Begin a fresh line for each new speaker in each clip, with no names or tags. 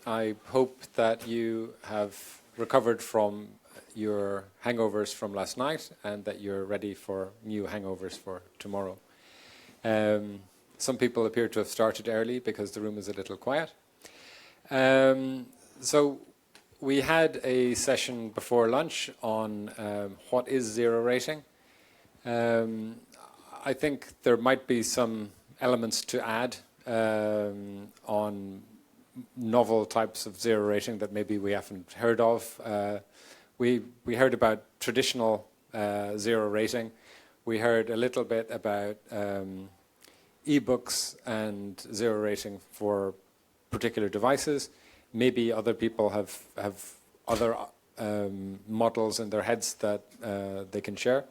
I hope that you have recovered from your hangovers from last night and that you're ready for new hangovers for tomorrow. Some people appear to have started early because the room is a little quiet. So we had a session before lunch on what is zero rating. I think there might be some elements to add on novel types of zero rating that maybe we haven't heard of. We heard about traditional zero rating. We heard a little bit about e-books and zero rating for particular devices. Maybe other people have other models in their heads that they can share.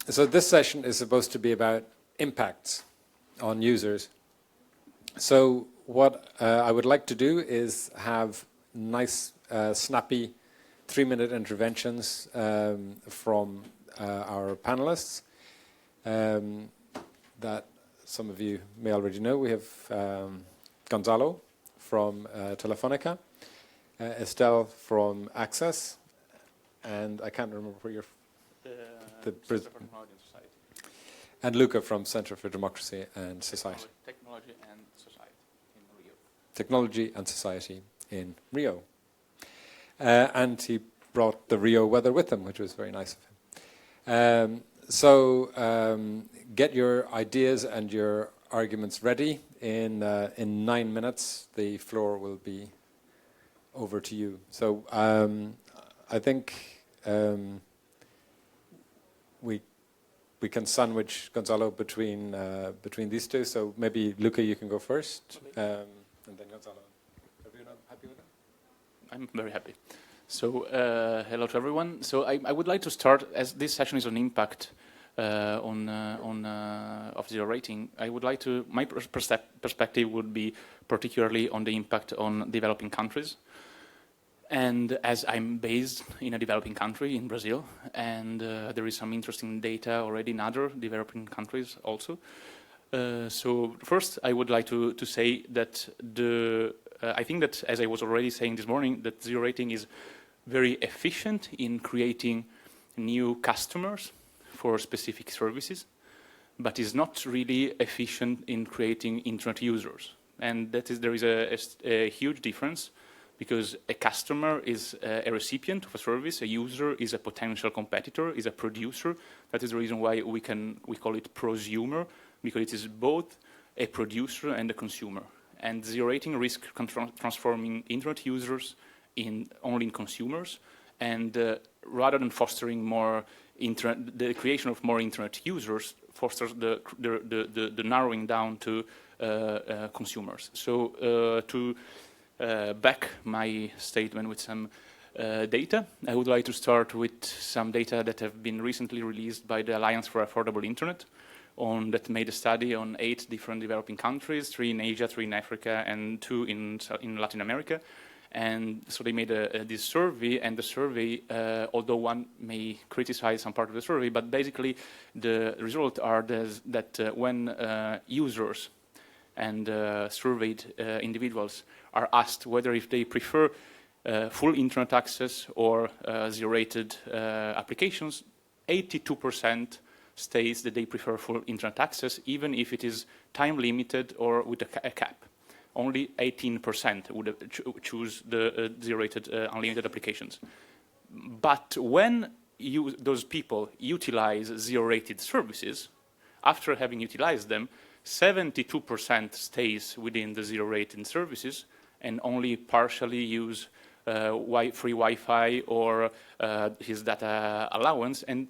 So this session is supposed to be about impacts on users. So what I would like to do is have nice, snappy 3-minute interventions from our panelists that some of you may already know. We have Gonzalo from Telefonica, Estelle from Access, and I can't remember where you're and Luca from Center for Democracy and Society.
Technology and Society in Rio.
Technology and Society in Rio. And he brought the Rio weather with him, which was very nice of him. So get your ideas and your arguments ready. In 9 minutes, the floor will be over to you. So I think we can sandwich Gonzalo between these two. So maybe Luca, you can go first, and then Gonzalo. Are you not happy with that?
I'm very happy. So hello to everyone. So I would like to start, as this session is on impact of zero rating. I would like to, my perspective would be particularly on the impact on developing countries. And as I'm based in a developing country, in Brazil, and there is some interesting data already in other developing countries also. So first, I would like to say that I think that, as I was already saying this morning, that zero rating is very efficient in creating new customers for specific services, but is not really efficient in creating internet users. And that is, there is a huge difference, because a customer is a recipient of a service, a user is a potential competitor, is a producer. That is the reason why we call it prosumer, because it is both a producer and a consumer. And zero rating risks transforming internet users only in consumers, and rather than fostering more the creation of more internet users, fosters the narrowing down to consumers. So to back my statement with some data, I would like to start with some data that have been recently released by the Alliance for Affordable Internet, that made a study on 8 different developing countries, 3 in Asia, 3 in Africa, and 2 in Latin America. And so they made this survey, and the survey, although one may criticize some part of the survey, but basically the results are that when users and surveyed individuals are asked whether if they prefer full internet access or zero-rated applications, 82% states that they prefer full internet access, even if it is time-limited or with a cap. Only 18% would choose the zero-rated unlimited applications. But when those people utilize zero-rated services, after having utilized them, 72% stays within the zero-rated services and only partially use free Wi-Fi or his data allowance, and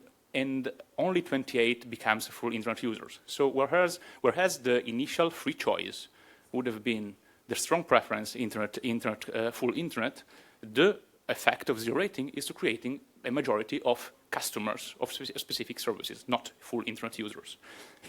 only 28 becomes full internet users. So whereas the initial free choice would have been the strong preference full internet, the effect of zero rating is to creating a majority of customers of specific services, not full internet users.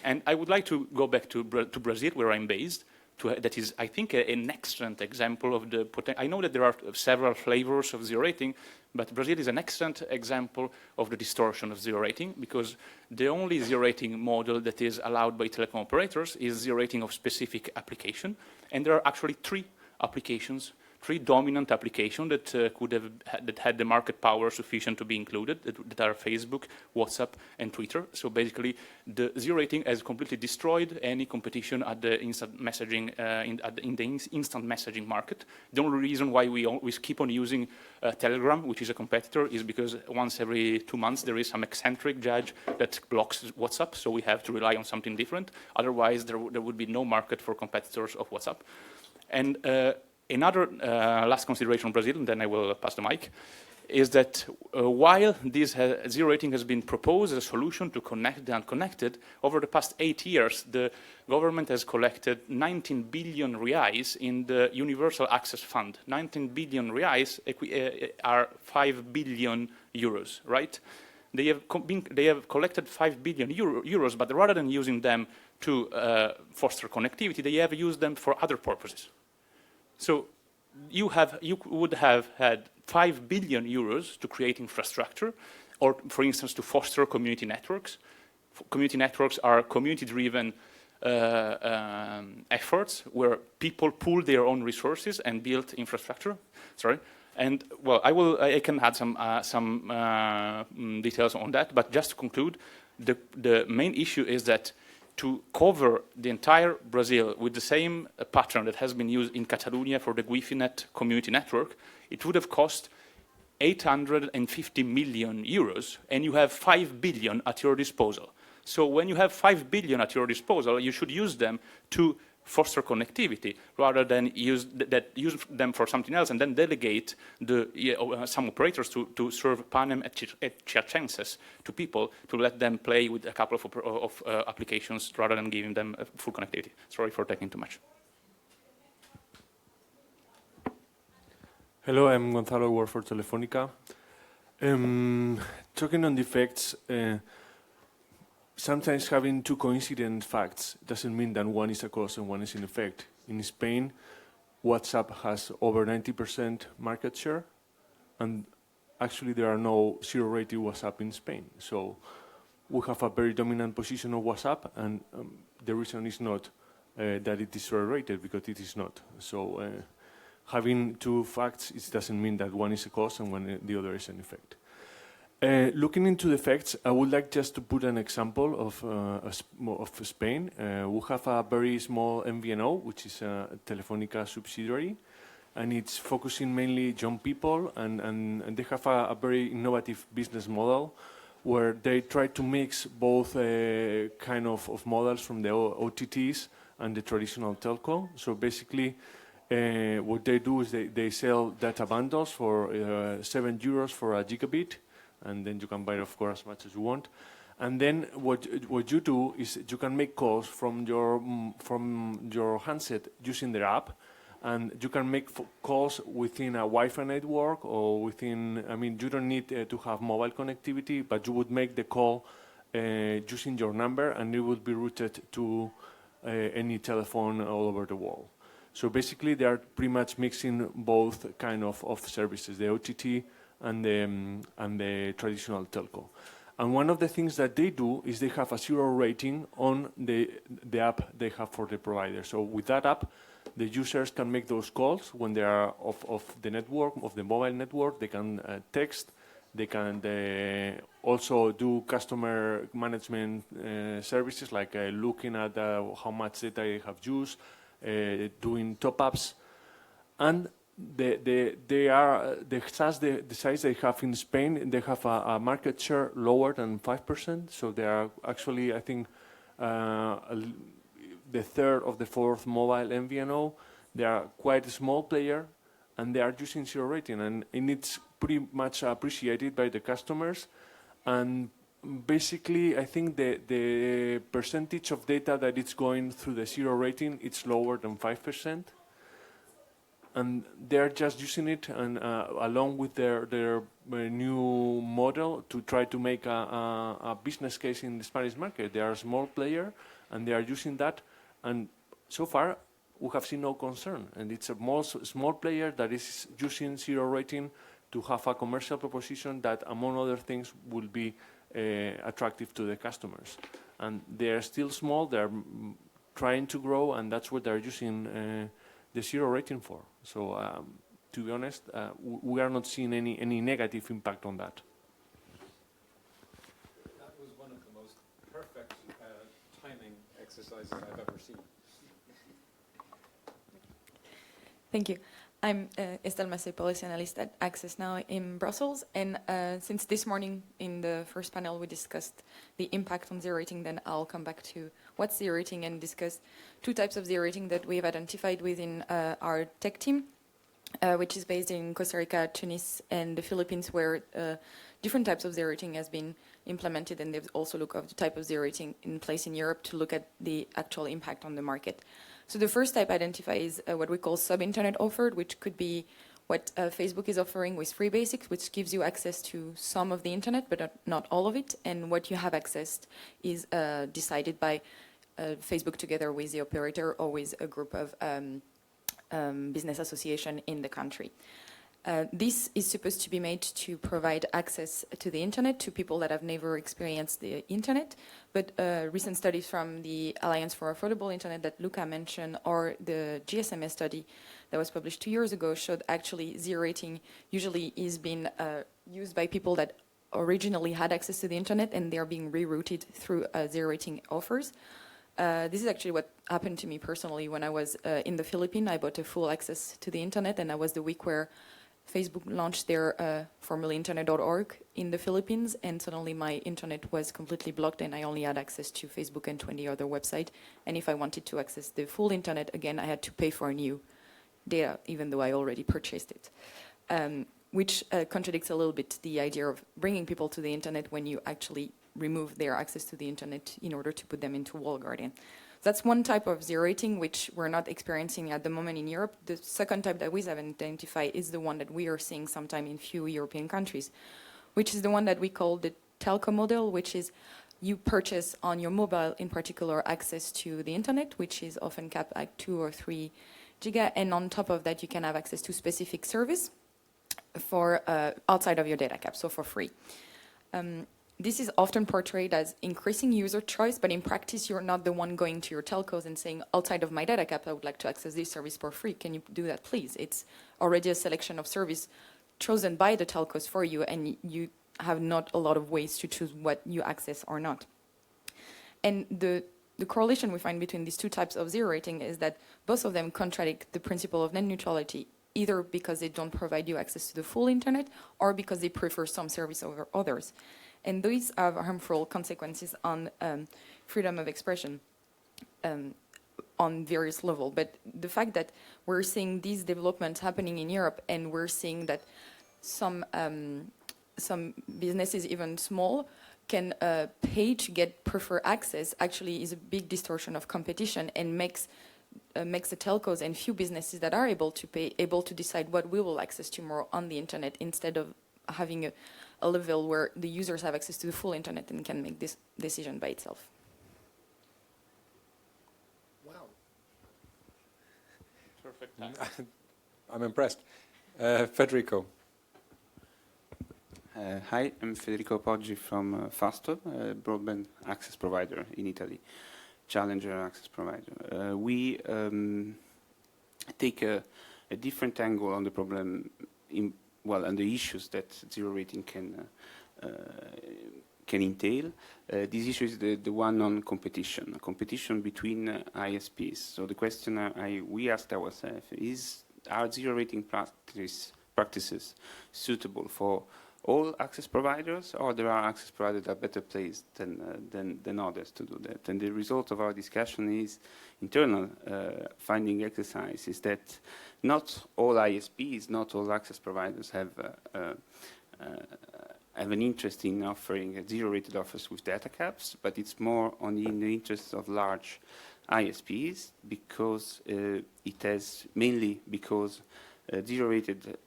And I would like to go back to Brazil, where I'm based, that is, I think, an excellent example of the potential. I know that there are several flavors of zero rating, but Brazil is an excellent example of the distortion of zero rating, because the only zero rating model that is allowed by telecom operators is zero rating of specific application. And there are actually three dominant applications that that had the market power sufficient to be included, that are Facebook, WhatsApp, and Twitter. So basically, the zero rating has completely destroyed any competition at the instant messaging in the instant messaging market. The only reason why we keep on using Telegram, which is a competitor, is because once every 2 months there is some eccentric judge that blocks WhatsApp, so we have to rely on something different. Otherwise, there would be no market for competitors of WhatsApp. And another last consideration on Brazil, and then I will pass the mic, is that while this zero rating has been proposed as a solution to connect the unconnected, over the past 8 years, the government has collected 19 billion reais in the Universal Access Fund. 19 billion reais are 5 billion euros, right? They have collected 5 billion euros, but rather than using them to foster connectivity, they have used them for other purposes. So you would have had 5 billion euros to create infrastructure, or for instance, to foster community networks. Community networks are community-driven efforts where people pool their own resources and build infrastructure. Sorry. And well, I can add some details on that, but just to conclude, the main issue is that to cover the entire Brazil with the same pattern that has been used in Catalonia for the Wi-Fi community network, it would have cost 850 million euros, and you have 5 billion at your disposal. So when you have 5 billion at your disposal, you should use them to foster connectivity rather than use them for something else and then delegate some operators to serve Panem et Circenses to people, to let them play with a couple of applications rather than giving them full connectivity. Sorry for taking too much.
Hello, I'm Gonzalo, I work for Telefónica. Talking on the effects, sometimes having two coincident facts doesn't mean that one is a cause and one is an effect. In Spain, WhatsApp has over 90% market share, and actually there are no zero-rated WhatsApp in Spain. So we have a very dominant position of WhatsApp, and the reason is not that it is zero-rated, because it is not. So having two facts, it doesn't mean that one is a cause and the other is an effect. Looking into the effects, I would like just to put an example of Spain. We have a very small MVNO, which is a Telefónica subsidiary, and it's focusing mainly young people, and they have a very innovative business model where they try to mix both kind of models from the OTTs and the traditional telco. So basically, what they do is they sell data bundles for €7 for a gigabit, and then you can buy it, of course, as much as you want. And then what you do is you can make calls from your handset using their app, and you can make calls within a Wi-Fi network or within, I mean, you don't need to have mobile connectivity, but you would make the call using your number, and it would be routed to any telephone all over the world. So basically, they are pretty much mixing both kind of services, the OTT and the traditional telco. And one of the things that they do is they have a zero rating on the app they have for the provider. So with that app, the users can make those calls when they are of the network, of the mobile network. They can text. They can also do customer management services, like looking at how much data they have used, doing top-ups. And the size they have in Spain, they have a market share lower than 5%. So they are actually, I think, the third or the fourth mobile MVNO. They are quite a small player, and they are using zero rating, and it's pretty much appreciated by the customers. And basically, I think the percentage of data that it's going through the zero rating, it's lower than 5%. And they're just using it, and along with their new model, to try to make a business case in the Spanish market. They are a small player, and they are using that. And so far, we have seen no concern. And it's a small player that is using zero rating to have a commercial proposition that, among other things, will be attractive to the customers. And they are still small, they're trying to grow, and that's what they're using the zero rating for. So to be honest, we are not seeing any negative impact on that.
That was one of the most perfect timing exercises I've ever seen.
Thank you. I'm Estelle Massé, policy analyst at Access Now in Brussels. And since this morning in the first panel we discussed the impact on zero rating, then I'll come back to what's zero rating and discuss two types of zero rating that we've identified within our tech team, which is based in Costa Rica, Tunis, and the Philippines, where different types of zero rating has been implemented, and they've also looked at the type of zero rating in place in Europe to look at the actual impact on the market. So the first type identified is what we call sub-internet offered, which could be what Facebook is offering with free basics, which gives you access to some of the internet, but not all of it. And what you have accessed is decided by Facebook together with the operator or with a group of business association in the country. This is supposed to be made to provide access to the internet to people that have never experienced the internet, but recent studies from the Alliance for Affordable Internet that Luca mentioned, or the GSMS study that was published 2 years ago, showed actually zero rating usually is being used by people that originally had access to the internet, and they're being rerouted through zero rating offers. This is actually what happened to me personally when I was in the Philippines. I bought a full access to the internet, and that was the week where Facebook launched their formerly internet.org in the Philippines, and suddenly my internet was completely blocked, and I only had access to Facebook and 20 other websites. And if I wanted to access the full internet again, I had to pay for new data, even though I already purchased it, which contradicts a little bit the idea of bringing people to the internet when you actually remove their access to the internet in order to put them into walled garden. That's one type of zero rating which we're not experiencing at the moment in Europe. The second type that we have identified is the one that we are seeing sometime in few European countries, which is the one that we call the telco model, which is you purchase on your mobile, in particular, access to the internet, which is often capped at 2 or 3 giga, and on top of that you can have access to specific service for outside of your data cap, so for free. This is often portrayed as increasing user choice, but in practice, you're not the one going to your telcos and saying, outside of my data cap, I would like to access this service for free. Can you do that, please? It's already a selection of service chosen by the telcos for you, and you have not a lot of ways to choose what you access or not. And the correlation we find between these two types of zero rating is that both of them contradict the principle of net neutrality, either because they don't provide you access to the full internet or because they prefer some service over others. And these have harmful consequences on freedom of expression on various levels. But the fact that we're seeing these developments happening in Europe, and we're seeing that some businesses, even small, can pay to get preferred access, actually is a big distortion of competition, and makes the telcos and few businesses that are able to pay able to decide what we will access to more on the internet, instead of having a level where the users have access to the full internet and can make this decision by itself.
Wow.
Perfect time.
I'm impressed. Federico.
Hi, I'm Federico Poggi from Fasto, a broadband access provider in Italy, challenger access provider. We take a different angle on the problem, and the issues that zero rating can entail. This issue is the one on competition between ISPs. So the question we asked ourselves are zero rating practices suitable for all access providers, or there are access providers that are better placed than others to do that? And the result of our discussion is internal finding exercise is that not all ISPs, not all access providers have an interest in offering zero-rated offers with data caps, but it's more in the interest of large ISPs, because zero-rated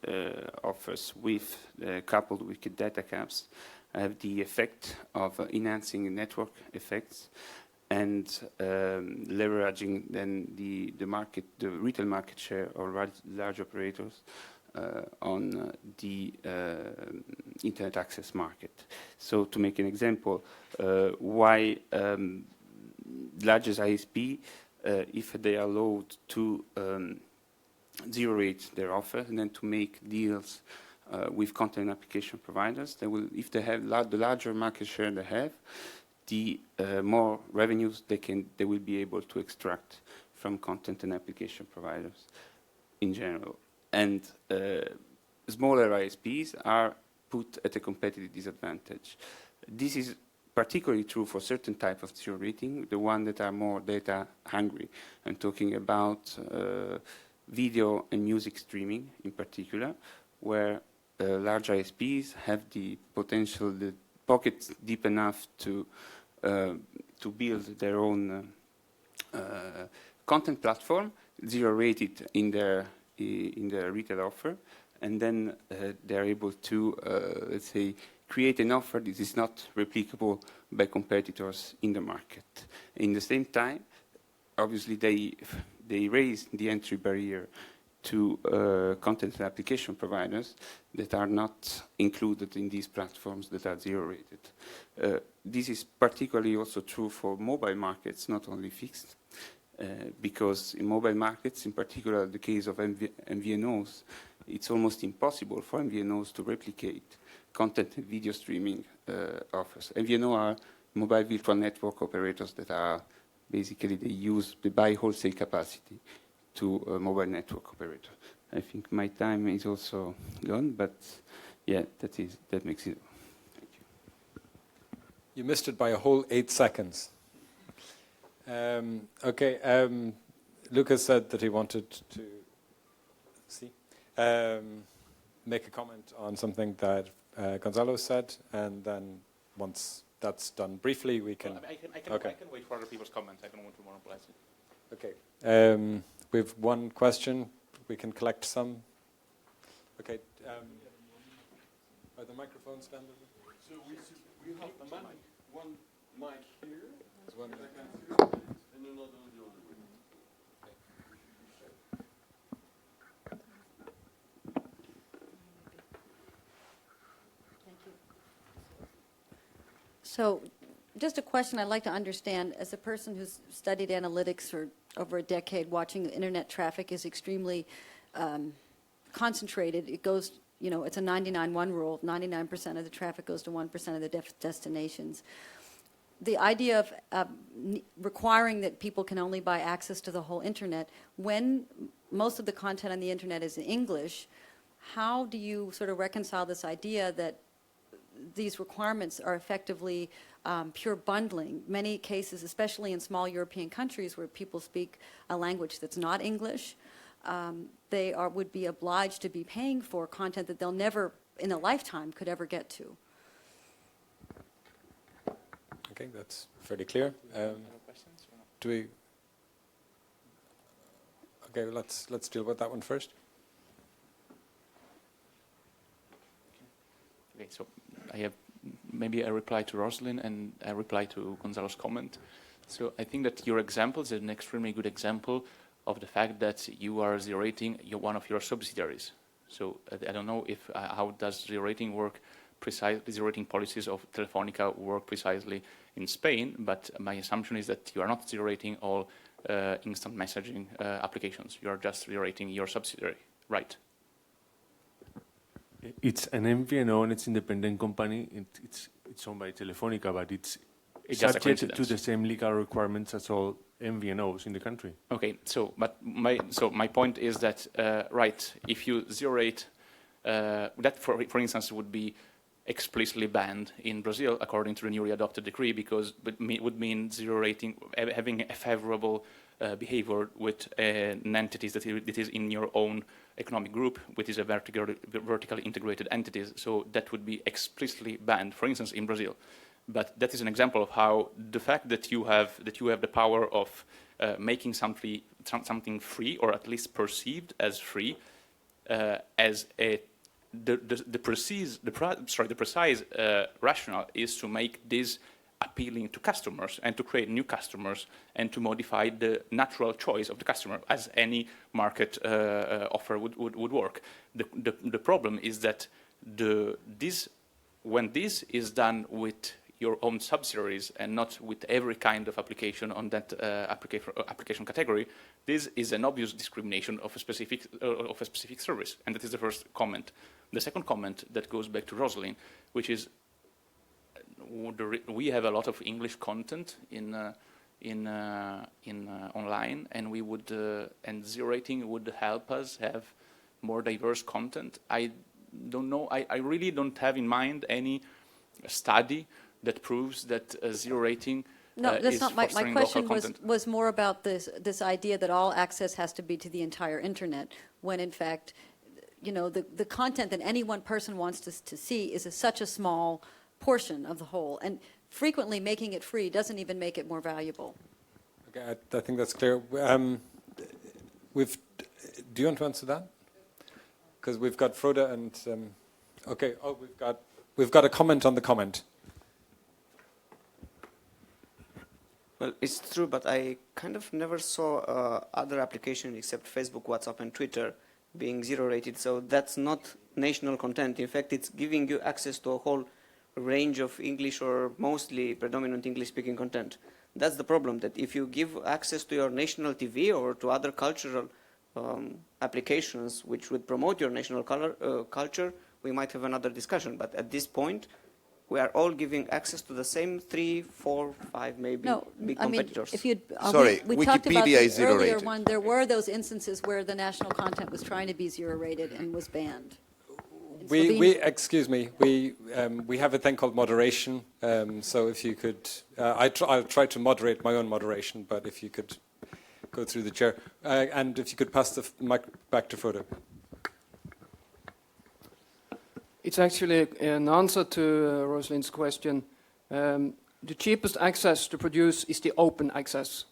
offers coupled with data caps have the effect of enhancing network effects and leveraging then the market, the retail market share of large operators on the internet access market. So to make an example, why largest ISP, if they are allowed to zero rate their offer and then to make deals with content application providers, they will, if they have the larger market share they have, the more revenues they will be able to extract from content and application providers in general. And smaller ISPs are put at a competitive disadvantage. This is particularly true for certain type of zero rating, the one that are more data hungry. I'm talking about video and music streaming in particular, where large ISPs have the potential, the pockets deep enough to build their own content platform, zero rated in their retail offer, and then they're able to, let's say, create an offer that is not replicable by competitors in the market. In the same time, obviously they raise the entry barrier to content and application providers that are not included in these platforms that are zero rated. This is particularly also true for mobile markets, not only fixed, because in mobile markets, in particular the case of MVNOs, it's almost impossible for MVNOs to replicate content and video streaming offers. MVNO are mobile virtual network operators that are basically they buy wholesale capacity to a mobile network operator. I think my time is also gone, but yeah, that makes it. Thank you.
You missed it by a whole 8 seconds. Okay, Lucas said that he wanted to make a comment on something that Gonzalo said, and then once that's done briefly, we can...
Well, I can wait for other people's comments. I don't want to monopolize it.
Okay. We have one question. We can collect some. Okay. Are the microphones down there?
So we have one mic here,
There's one.
and another on the other way.
Thank you. So just a question I'd like to understand, as a person who's studied analytics for over a decade, watching internet traffic is extremely concentrated. It goes, you know, it's a 99-1 rule. 99% of the traffic goes to 1% of the destinations. The idea of requiring that people can only buy access to the whole internet, when most of the content on the internet is in English, how do you sort of reconcile this idea that these requirements are effectively pure bundling? Many cases, especially in small European countries where people speak a language that's not English, they would be obliged to be paying for content that they'll never in a lifetime could ever get to.
Okay, that's fairly clear. Do we? Okay, let's deal with that one first.
Okay, so I have maybe a reply to Rosalind and a reply to Gonzalo's comment. So I think that your example is an extremely good example of the fact that you are zero rating one of your subsidiaries. So I don't know if how does zero rating work precisely, zero rating policies of Telefonica work precisely in Spain, but my assumption is that you are not zero rating all instant messaging applications. You are just zero rating your subsidiary, right?
It's an MVNO and it's independent company. It's owned by Telefonica, but it's
just a
subject to
coincidence.
the same legal requirements as all MVNOs in the country.
Okay, so but my point is that right, if you zero rate that for instance would be explicitly banned in Brazil according to the newly adopted decree, because it would mean zero rating, having a favorable behavior with an entity that is in your own economic group, which is a vertically integrated entities. So that would be explicitly banned, for instance, in Brazil. But that is an example of how the fact that you have the power of making something free, or at least perceived as free, as the precise rationale is to make this appealing to customers and to create new customers and to modify the natural choice of the customer, as any market offer would work. The problem is that when this is done with your own subsidiaries and not with every kind of application on that application category, this is an obvious discrimination of a specific service, and that is the first comment. The second comment that goes back to Rosalind, which is we have a lot of English content in online, and we would and zero rating would help us have more diverse content. I don't know. I really don't have in mind any study that proves that zero rating
No, that's
is
not my
fostering
question.
local content.
Was more about this idea that all access has to be to the entire internet, when in fact, you know, the content that any one person wants to see is such a small portion of the whole, and frequently making it free doesn't even make it more valuable.
Okay, I think that's clear. Do you want to answer that? Because we've got Frode and okay. Oh, we've got a comment on the comment.
Well, it's true, but I kind of never saw other applications except Facebook, WhatsApp, and Twitter being zero rated. So that's not national content. In fact, it's giving you access to a whole range of English or mostly predominant English-speaking content. That's the problem, that if you give access to your national TV or to other cultural applications which would promote your national culture, we might have another discussion. But at this point, we are all giving access to the same 3, 4, 5 maybe big competitors.
If you'd,
Sorry,
we talked about
Wikipedia
the
is zero
earlier
rated.
one. There were those instances where the national content was trying to be zero rated and was banned.
Excuse me, we have a thing called moderation. So if you could, I'll try to moderate my own moderation, but if you could go through the chair, and if you could pass the mic back to Frode.
It's actually an answer to Rosalind's question. The cheapest access to produce is the open access.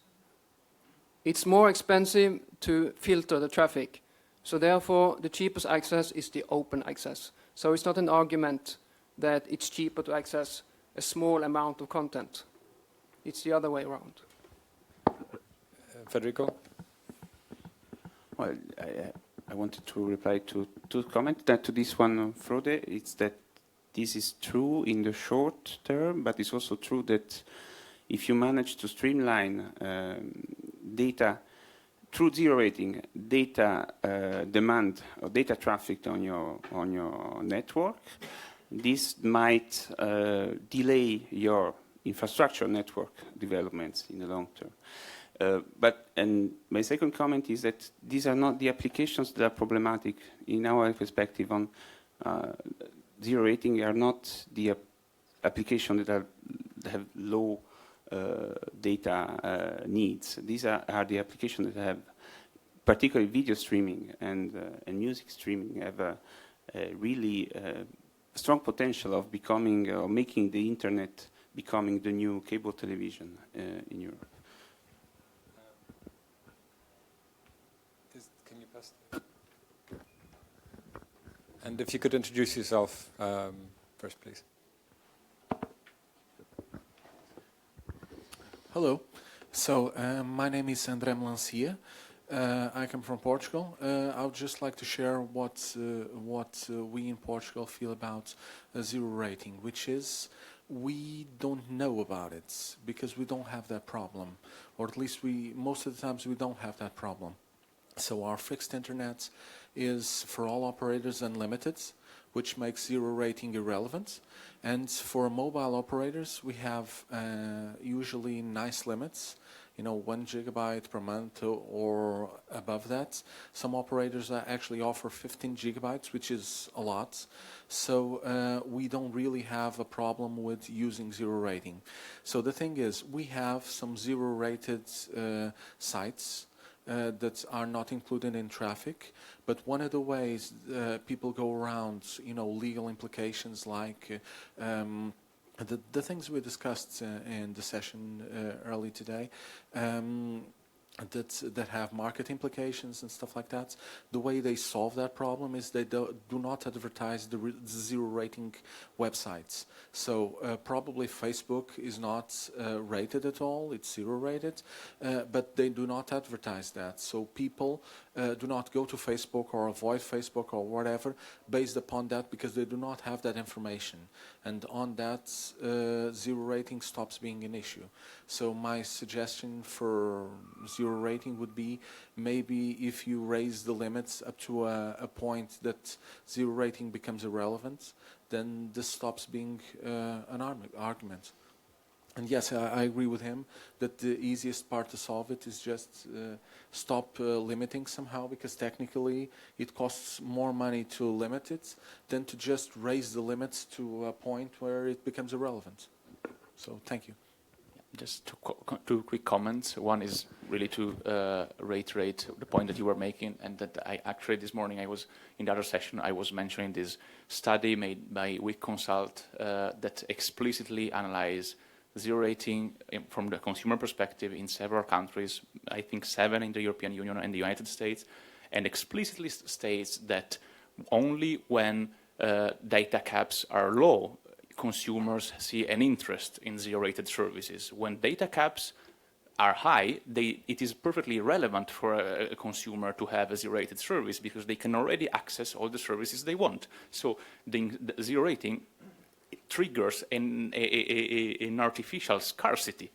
It's more expensive to filter the traffic. So therefore, the cheapest access is the open access. So it's not an argument that it's cheaper to access a small amount of content. It's the other way around.
Federico?
Well, I wanted to reply to comment that to this one, Frode. It's that this is true in the short term, but it's also true that if you manage to streamline data through zero rating, data demand or data traffic on your network, this might delay your infrastructure network developments in the long term. And my second comment is that these are not the applications that are problematic in our perspective on zero rating. Are not the applications that have low data needs. These are the applications that have, particularly video streaming and music streaming, have a really strong potential of becoming or making the internet becoming the new cable television in Europe.
Can you pass? And if you could introduce yourself first, please.
Hello. So my name is André Melancia. I come from Portugal. I would just like to share what we in Portugal feel about zero rating, which is we don't know about it because we don't have that problem, or at least most of the times we don't have that problem. So our fixed internet is for all operators unlimited, which makes zero rating irrelevant. And for mobile operators, we have usually nice limits, 1 gigabyte per month or above that. Some operators actually offer 15 gigabytes, which is a lot. So we don't really have a problem with using zero rating. So the thing is, we have some zero rated sites that are not included in traffic, but one of the ways people go around, legal implications like the things we discussed in the session early today, that have market implications and stuff like that. The way they solve that problem is they do not advertise the zero rating websites. So probably Facebook is not rated at all, it's zero rated, but they do not advertise that. So people do not go to Facebook or avoid Facebook or whatever based upon that, because they do not have that information. And on that, zero rating stops being an issue. So my suggestion for zero rating would be, maybe if you raise the limits up to a point that zero rating becomes irrelevant, then this stops being an argument. And yes, I agree with him that the easiest part to solve it is just stop limiting somehow, because technically it costs more money to limit it than to just raise the limits to a point where it becomes irrelevant. So thank you.
Just two quick comments. One is really to reiterate the point that you were making, and that I actually this morning I was in the other session, I was mentioning this study made by Week Consult that explicitly analyzed zero rating from the consumer perspective in several countries, I think 7 in the European Union and the United States, and explicitly states that only when data caps are low, consumers see an interest in zero-rated services. When data caps are high, it is perfectly irrelevant for a consumer to have a zero-rated service, because they can already access all the services they want. So the zero rating triggers an artificial scarcity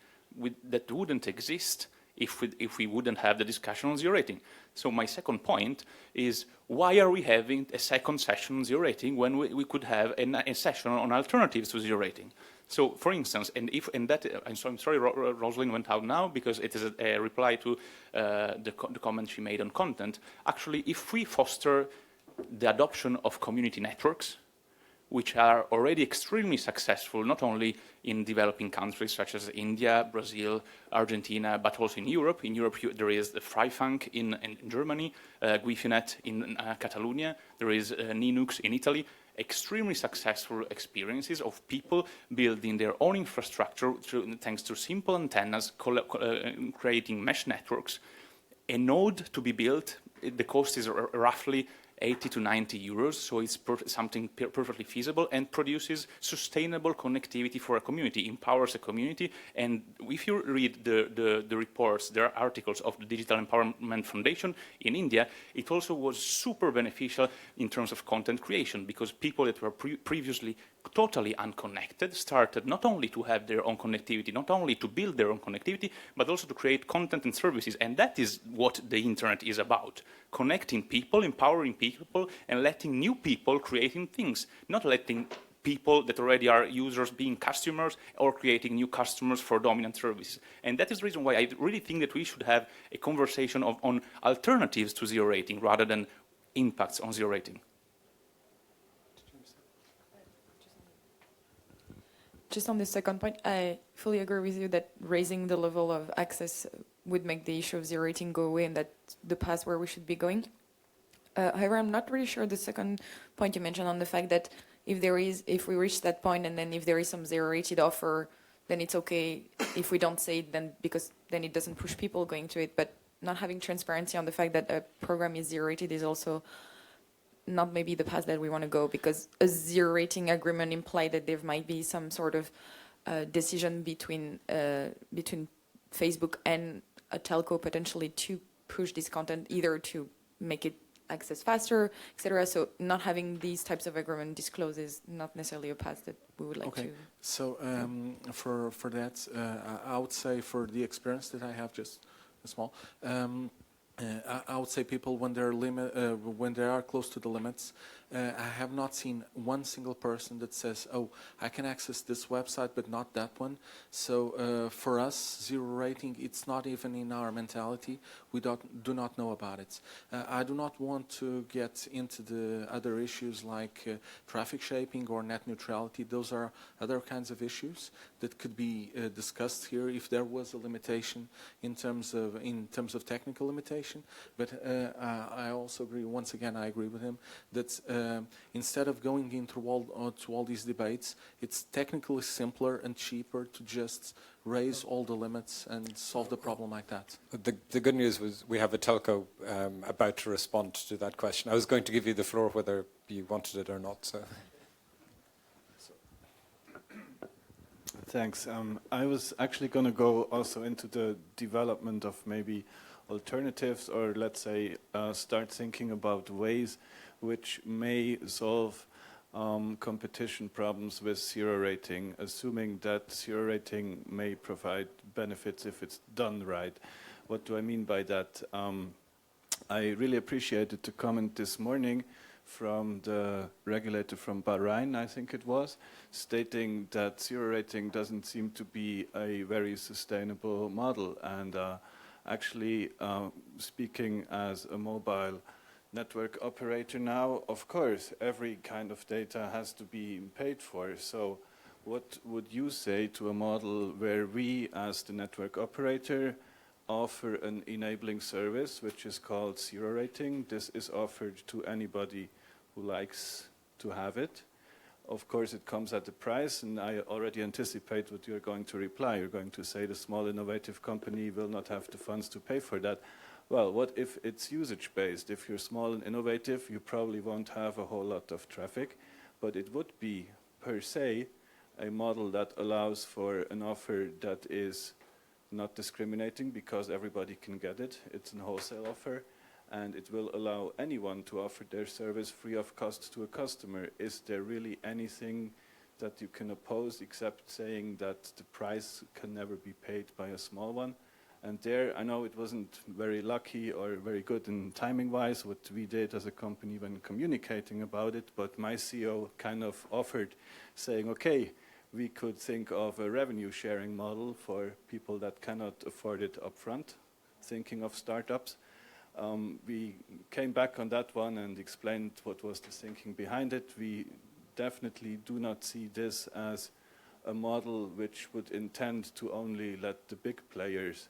that wouldn't exist if we wouldn't have the discussion on zero rating. So my second point is, why are we having a second session on zero rating when we could have a session on alternatives to zero rating? So, for instance, I'm sorry, Rosalind went out now because it is a reply to the comment she made on content. Actually, if we foster the adoption of community networks, which are already extremely successful, not only in developing countries such as India, Brazil, Argentina, but also in Europe. In Europe, there is the Freifunk in Germany, Guifinet in Catalonia, there is Linux in Italy. Extremely successful experiences of people building their own infrastructure thanks to simple antennas, creating mesh networks. A node to be built, the cost is roughly 80 to 90 euros, so it's something perfectly feasible and produces sustainable connectivity for a community, empowers a community. And if you read the reports, there are articles of the Digital Empowerment Foundation in India, it also was super beneficial in terms of content creation, because people that were previously totally unconnected started not only to have their own connectivity, not only to build their own connectivity, but also to create content and services. And that is what the internet is about. Connecting people, empowering people, and letting new people creating things, not letting people that already are users being customers or creating new customers for dominant services. And that is the reason why I really think that we should have a conversation on alternatives to zero rating rather than impacts on zero rating.
Just on the second point, I fully agree with you that raising the level of access would make the issue of zero rating go away, and that's the path where we should be going. However, I'm not really sure the second point you mentioned on the fact that if we reach that point and then if there is some zero rated offer, then it's okay if we don't say it, then because then it doesn't push people going to it. But not having transparency on the fact that a program is zero rated is also not maybe the path that we want to go, because a zero rating agreement implies that there might be some sort of decision between Facebook and a telco potentially to push this content, either to make it access faster, etc. So not having these types of agreement disclosed is not necessarily a path that we would like to.
So for that, I would say, for the experience that I have, just a small. I would say people, when they are close to the limits, I have not seen one single person that says, "Oh, I can access this website, but not that one." So for us, zero rating, it's not even in our mentality. We do not know about it. I do not want to get into the other issues like traffic shaping or net neutrality. Those are other kinds of issues that could be discussed here if there was a limitation in terms of technical limitation. situation, but I also agree, once again, I agree with him, that instead of going into all these debates, it's technically simpler and cheaper to just raise all the limits and solve the problem like that.
The good news was we have a telco about to respond to that question. I was going to give you the floor whether you wanted it or not. So.
Thanks. I was actually going to go also into the development of maybe alternatives, or let's say start thinking about ways which may solve competition problems with zero rating, assuming that zero rating may provide benefits if it's done right. What do I mean by that? I really appreciated the comment this morning from the regulator from Bahrain, I think it was, stating that zero rating doesn't seem to be a very sustainable model. And actually, speaking as a mobile network operator now, of course, every kind of data has to be paid for. So what would you say to a model where we, as the network operator, offer an enabling service which is called zero rating? This is offered to anybody who likes to have it. Of course, it comes at a price, and I already anticipate what you're going to reply. You're going to say the small innovative company will not have the funds to pay for that. Well, what if it's usage-based? If you're small and innovative, you probably won't have a whole lot of traffic, but it would be, per se, a model that allows for an offer that is not discriminating because everybody can get it. It's a wholesale offer, and it will allow anyone to offer their service free of cost to a customer. Is there really anything that you can oppose except saying that the price can never be paid by a small one? And there, I know it wasn't very lucky or very good in timing-wise what we did as a company when communicating about it, but my CEO kind of offered saying, okay, we could think of a revenue-sharing model for people that cannot afford it upfront, thinking of startups. We came back on that one and explained what was the thinking behind it. We definitely do not see this as a model which would intend to only let the big players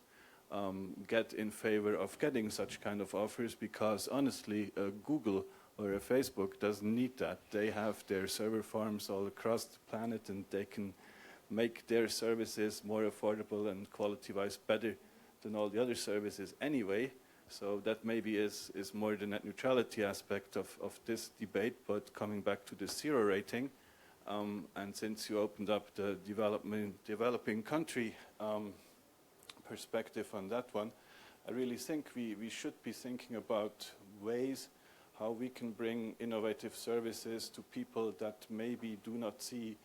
get in favor of getting such kind of offers, because honestly, Google or a Facebook doesn't need that. They have their server farms all across the planet, and they can make their services more affordable and quality-wise better than all the other services anyway. So that maybe is more the net neutrality aspect of this debate. But coming back to the zero rating, and since you opened up the developing country perspective on that one, I really think we should be thinking about ways how we can bring innovative services to people that maybe do not see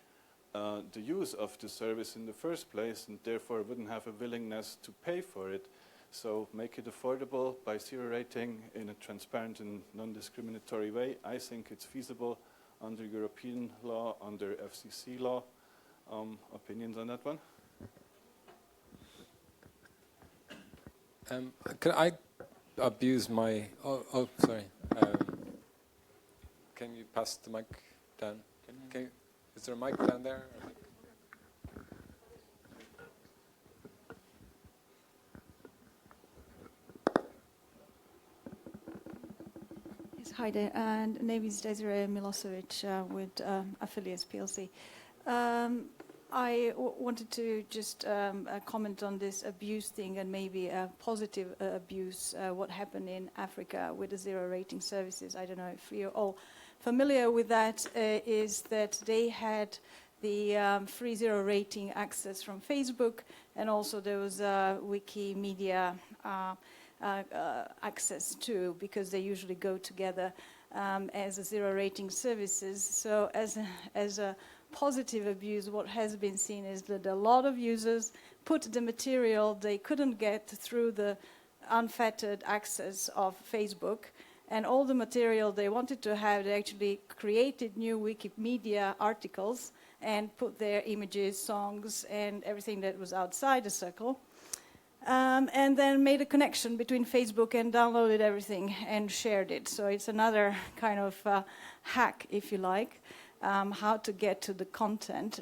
the use of the service in the first place, and therefore wouldn't have a willingness to pay for it. So make it affordable by zero rating in a transparent and non-discriminatory way. I think it's feasible under European law, under FCC law. Opinions on that one?
Can I abuse my... Oh, sorry. Can you pass the mic down? Is there a mic down there?
Yes, hi there. And name is Desiree Milosevic with Affiliates PLC. I wanted to just comment on this abuse thing, and maybe a positive abuse, what happened in Africa with the zero rating services. I don't know if you're all familiar with that, is that they had the free zero rating access from Facebook, and also there was Wikimedia access too, because they usually go together as a zero rating services. So as a positive abuse, what has been seen is that a lot of users put the material they couldn't get through the unfettered access of Facebook, and all the material they wanted to have, they actually created new Wikimedia articles and put their images, songs, and everything that was outside the circle. And then made a connection between Facebook and downloaded everything and shared it. So it's another kind of hack, if you like, how to get to the content.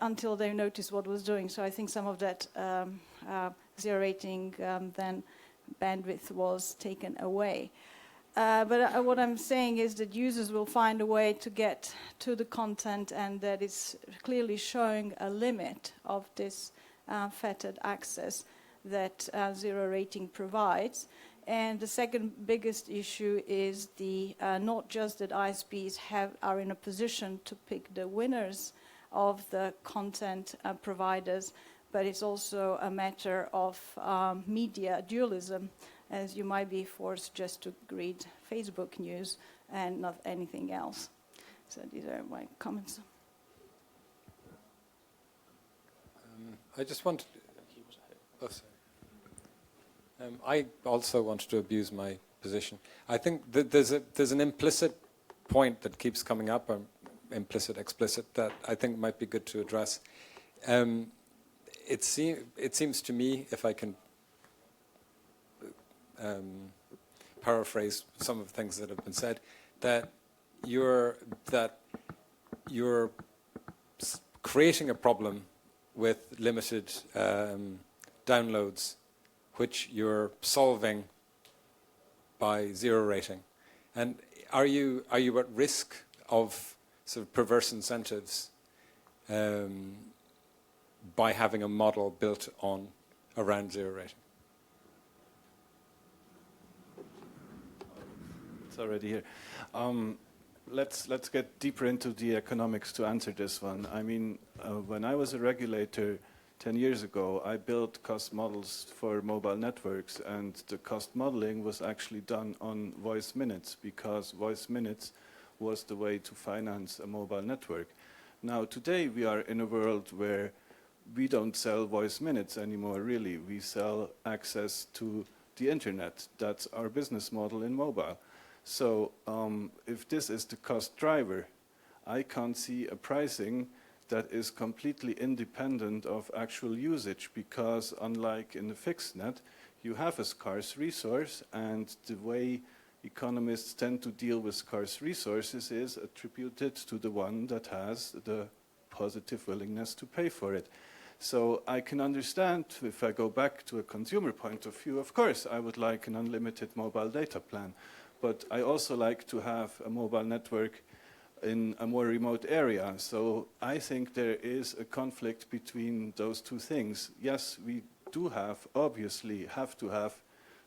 Until they noticed what was doing. So I think some of that zero rating, then bandwidth was taken away. But what I'm saying is that users will find a way to get to the content, and that is clearly showing a limit of this fettered access that zero rating provides. And the second biggest issue is the not just that ISPs are in a position to pick the winners of the content providers, but it's also a matter of media dualism, as you might be forced just to read Facebook news and not anything else. So these are my comments.
I just wanted... Oh, sorry. I also wanted to abuse my position. I think that there's an implicit point that keeps coming up, or implicit, explicit, that I think might be good to address. It seems to me, if I can paraphrase some of the things that have been said, that you're creating a problem with limited downloads, which you're solving by zero rating. And are you at risk of sort of perverse incentives by having a model built around zero rating?
It's already here. Let's get deeper into the economics to answer this one. I mean, when I was a regulator 10 years ago, I built cost models for mobile networks, and the cost modeling was actually done on voice minutes, because voice minutes was the way to finance a mobile network. Now, today we are in a world where we don't sell voice minutes anymore, really. We sell access to the internet. That's our business model in mobile. So if this is the cost driver, I can't see a pricing that is completely independent of actual usage, because unlike in the fixed net, you have a scarce resource, and the way economists tend to deal with scarce resources is attributed to the one that has the positive willingness to pay for it. So I can understand, if I go back to a consumer point of view, of course I would like an unlimited mobile data plan, but I also like to have a mobile network in a more remote area. So I think there is a conflict between those two things. Yes, we do obviously have to have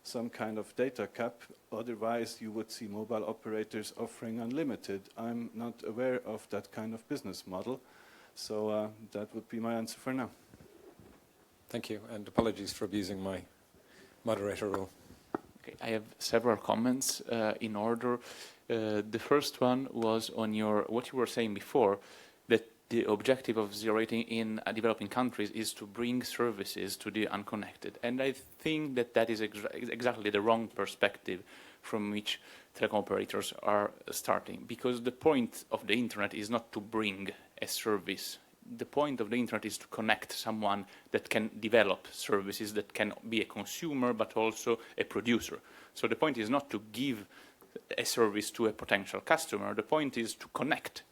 some kind of data cap, otherwise you would see mobile operators offering unlimited. I'm not aware of that kind of business model, so that would be my answer for now.
Thank you, and apologies for abusing my moderator role.
Okay, I have several comments in order. The first one was on what you were saying before, that the objective of zero rating in developing countries is to bring services to the unconnected. And I think that is exactly the wrong perspective from which telecom operators are starting. Because the point of the internet is not to bring a service. The point of the internet is to connect someone that can develop services, that can be a consumer but also a producer. So the point is not to give a service to a potential customer. The point is to connect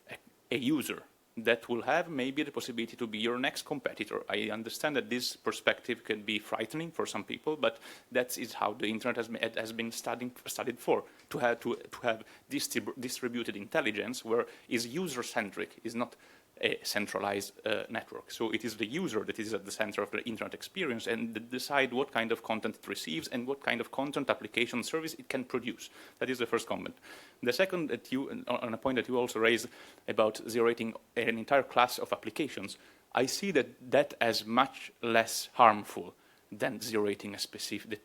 a user that will have maybe the possibility to be your next competitor. I understand that this perspective can be frightening for some people, but that is how the internet has been studied for, to have distributed intelligence where is user-centric, is not a centralized network. So it is the user that is at the center of the internet experience and decide what kind of content it receives and what kind of content, application, service it can produce. That is the first comment. The second, on a point that you also raised about zero rating an entire class of applications, I see that as much less harmful than zero rating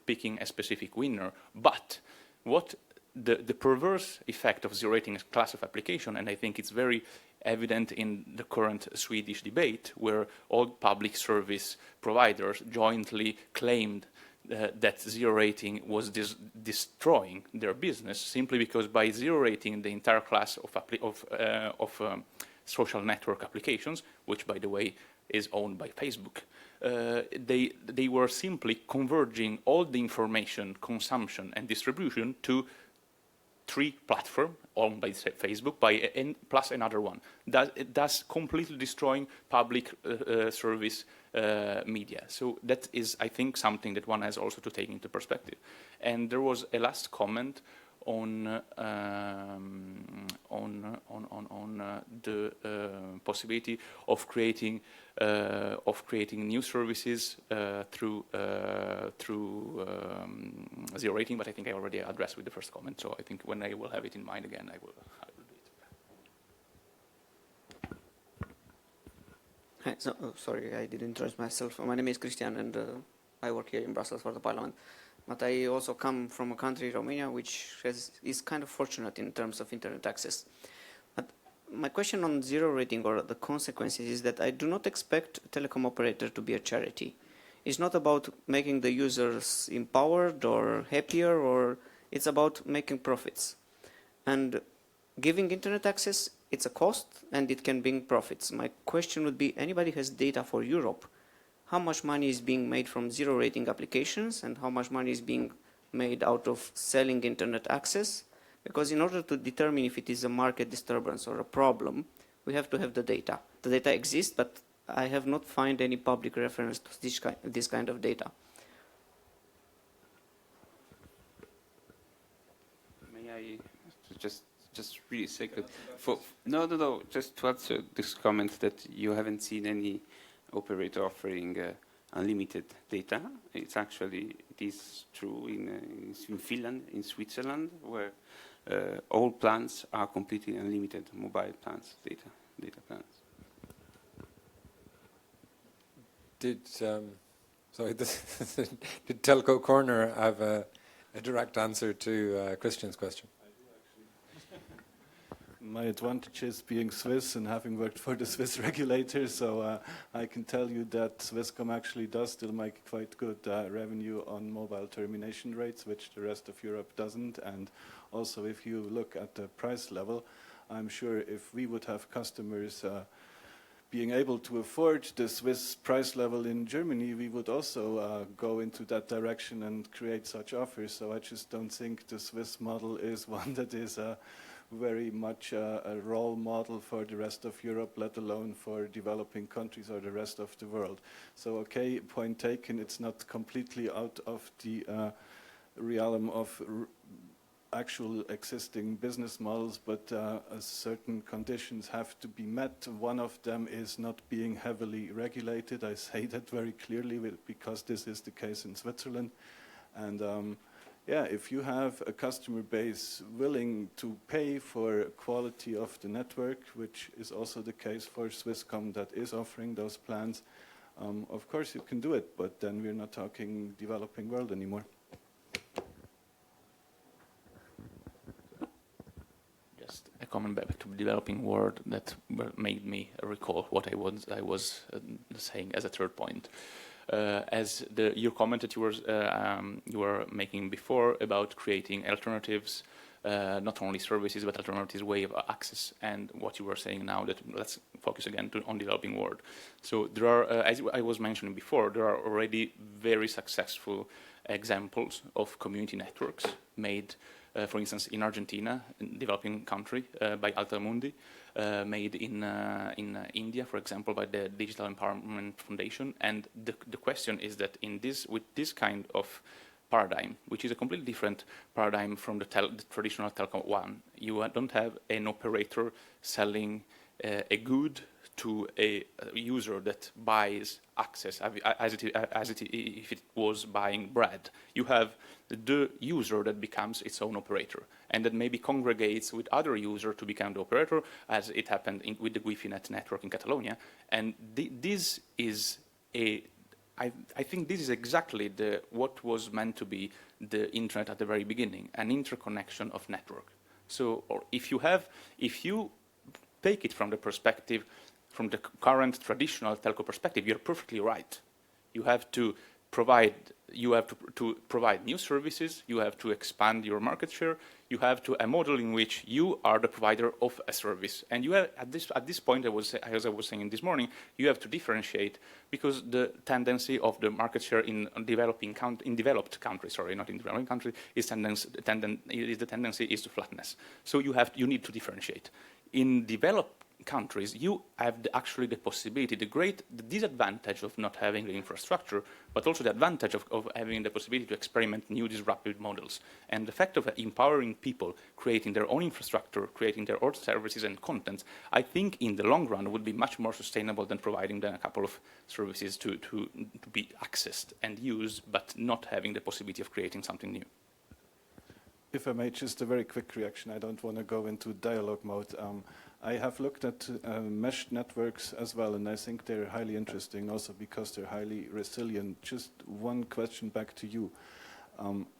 picking a specific winner. But what the perverse effect of zero rating a class of application, and I think it's very evident in the current Swedish debate, where all public service providers jointly claimed that zero rating was destroying their business, simply because by zero rating the entire class of social network applications, which by the way is owned by Facebook, they were simply converging all the information consumption and distribution to 3 platform owned by Facebook, plus another one. Thus completely destroying public service media. So that is, I think, something that one has also to take into perspective. And there was a last comment on the possibility of creating new services through zero rating, but I think I already addressed with the first comment. So I think when I will have it in mind again, I will do it.
Hi, so, sorry, I didn't introduce myself. My name is Christian, and I work here in Brussels for the Parliament. But I also come from a country, Romania, which is kind of fortunate in terms of internet access. But my question on zero rating or the consequences is that I do not expect a telecom operator to be a charity. It's not about making the users empowered or happier, or it's about making profits. And giving internet access, it's a cost and it can bring profits. My question would be, anybody has data for Europe? How much money is being made from zero rating applications and how much money is being made out of selling internet access? Because in order to determine if it is a market disturbance or a problem, we have to have the data. The data exists, but I have not found any public reference to this kind of data.
May I just really say that no, just to answer this comment that you haven't seen any operator offering unlimited data. It is true in Finland, in Switzerland, where all plans are completely unlimited mobile plans, data plans.
Did Telco Corner have a direct answer to Christian's question?
My advantage is being Swiss and having worked for the Swiss regulator, so I can tell you that Swisscom actually does still make quite good revenue on mobile termination rates, which the rest of Europe doesn't. And also, if you look at the price level, I'm sure if we would have customers being able to afford the Swiss price level in Germany, we would also go into that direction and create such offers. So I just don't think the Swiss model is one that is very much a role model for the rest of Europe, let alone for developing countries or the rest of the world. So, okay, point taken, it's not completely out of the realm of actual existing business models, but certain conditions have to be met. One of them is not being heavily regulated. I say that very clearly because this is the case in Switzerland. And yeah, if you have a customer base willing to pay for quality of the network, which is also the case for Swisscom that is offering those plans, of course you can do it, but then we're not talking developing world anymore.
Just a comment back to the developing world that made me recall what I was saying as a third point. As your comment that you were making before about creating alternatives, not only services but alternatives way of access, and what you were saying now that let's focus again on developing world. So there are, as I was mentioning before, there are already very successful examples of community networks made, for instance, in Argentina, a developing country, by Altamundi. Made in India, for example, by the Digital Empowerment Foundation. And the question is that with this kind of paradigm, which is a completely different paradigm from the traditional telecom one, you don't have an operator selling a good to a user that buys access as if it was buying bread. You have the user that becomes its own operator, and that maybe congregates with other users to become the operator, as it happened with the Wi-Fi network in Catalonia. And this is I think this is exactly what was meant to be the internet at the very beginning, an interconnection of network. So, or if you take it from the perspective, from the current traditional telco perspective, you're perfectly right. You have to to provide new services, you have to expand your market share, you have to a model in which you are the provider of a service. And you have, at this point, as I was saying this morning, you have to differentiate, because the tendency of the market share in developed countries, sorry, not in developing countries, is the tendency is to flatness. So you need to differentiate. In developed countries, you have actually the possibility, the disadvantage of not having the infrastructure, but also the advantage of having the possibility to experiment new disruptive models. And the fact of empowering people, creating their own infrastructure, creating their own services and contents, I think in the long run would be much more sustainable than providing them a couple of services to be accessed and used, but not having the possibility of creating something new.
If I may, just a very quick reaction. I don't want to go into dialogue mode. I have looked at meshed networks as well, and I think they're highly interesting also because they're highly resilient. Just one question back to you.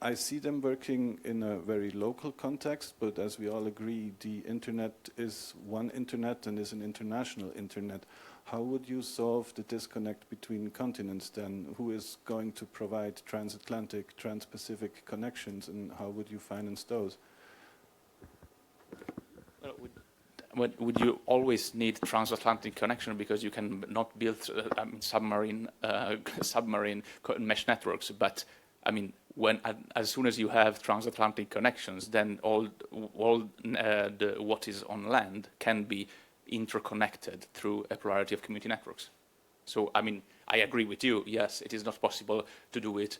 I see them working in a very local context, but as we all agree, the internet is one internet and is an international internet. How would you solve the disconnect between continents then? Who is going to provide transatlantic, trans-Pacific connections, and how would you finance those?
Would you always need transatlantic connection, because you can not build submarine mesh networks? But I mean, as soon as you have transatlantic connections, then all what is on land can be interconnected through a variety of community networks. So I mean, I agree with you. Yes, it is not possible to do it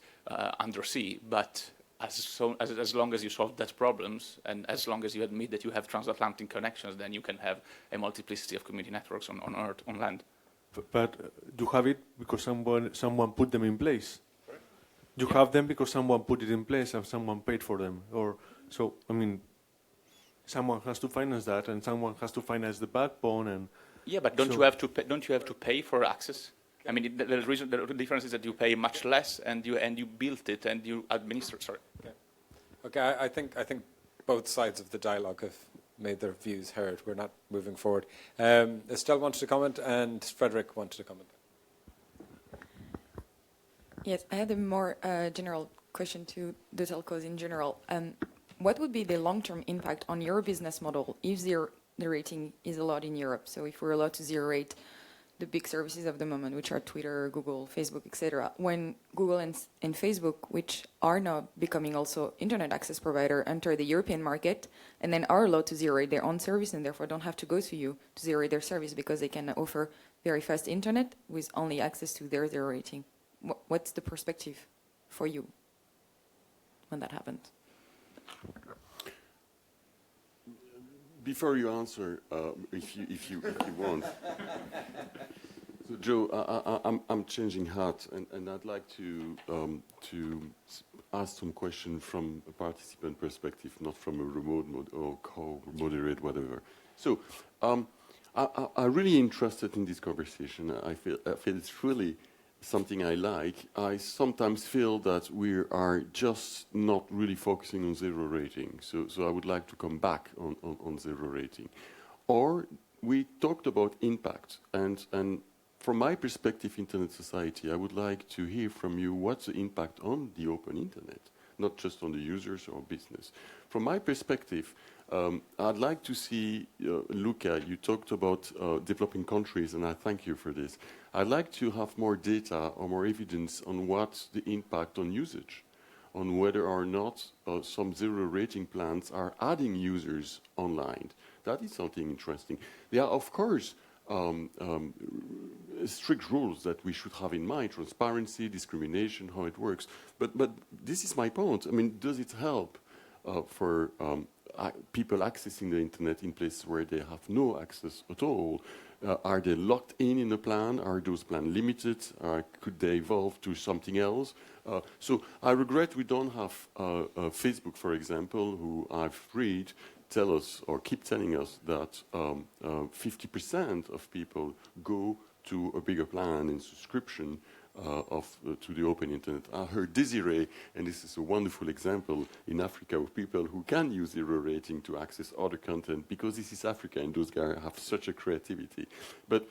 undersea, but as long as you solve that problems, and as long as you admit that you have transatlantic connections, then you can have a multiplicity of community networks on Earth, on land.
But you have it because someone put them in place. You have them because someone put it in place and someone paid for them. Or so I mean, someone has to finance that, and someone has to finance the backbone. And
yeah, but don't you have to pay for access? I mean, the difference is that you pay much less, and you built it and you administer. Sorry.
Yeah. Okay, I think both sides of the dialogue have made their views heard. We're not moving forward. Estelle wanted to comment, and Frederick wanted to comment.
Yes, I had a more general question to the telcos in general. What would be the long-term impact on your business model if zero rating is allowed in Europe? So if we're allowed to zero rate the big services of the moment, which are Twitter, Google, Facebook, etc., when Google and Facebook, which are now becoming also internet access provider, enter the European market and then are allowed to zero rate their own service and therefore don't have to go to you to zero rate their service because they can offer very fast internet with only access to their zero rating. What's the perspective for you when that happens?
Before you answer, if you want, so Joe, I'm changing hat, and I'd like to ask some question from a participant perspective, not from a remote mode or co-moderate, whatever. So, I'm really interested in this conversation. I feel it's really something I like. I sometimes feel that we are just not really focusing on zero rating. So I would like to come back on zero rating. Or we talked about impact, and from my perspective, Internet Society, I would like to hear from you what's the impact on the open internet, not just on the users or business. From my perspective, I'd like to see, Luca, you talked about developing countries, and I thank you for this. I'd like to have more data or more evidence on what's the impact on usage, on whether or not some zero rating plans are adding users online. That is something interesting. There are, of course, strict rules that we should have in mind, transparency, discrimination, how it works. But this is my point. I mean, does it help for people accessing the internet in places where they have no access at all? Are they locked in a plan? Are those plans limited? Could they evolve to something else? So I regret we don't have Facebook, for example, who I've read tell us or keep telling us that 50% of people go to a bigger plan in subscription to the open internet. I heard Desiree, and this is a wonderful example in Africa of people who can use zero rating to access other content because this is Africa and those guys have such a creativity. But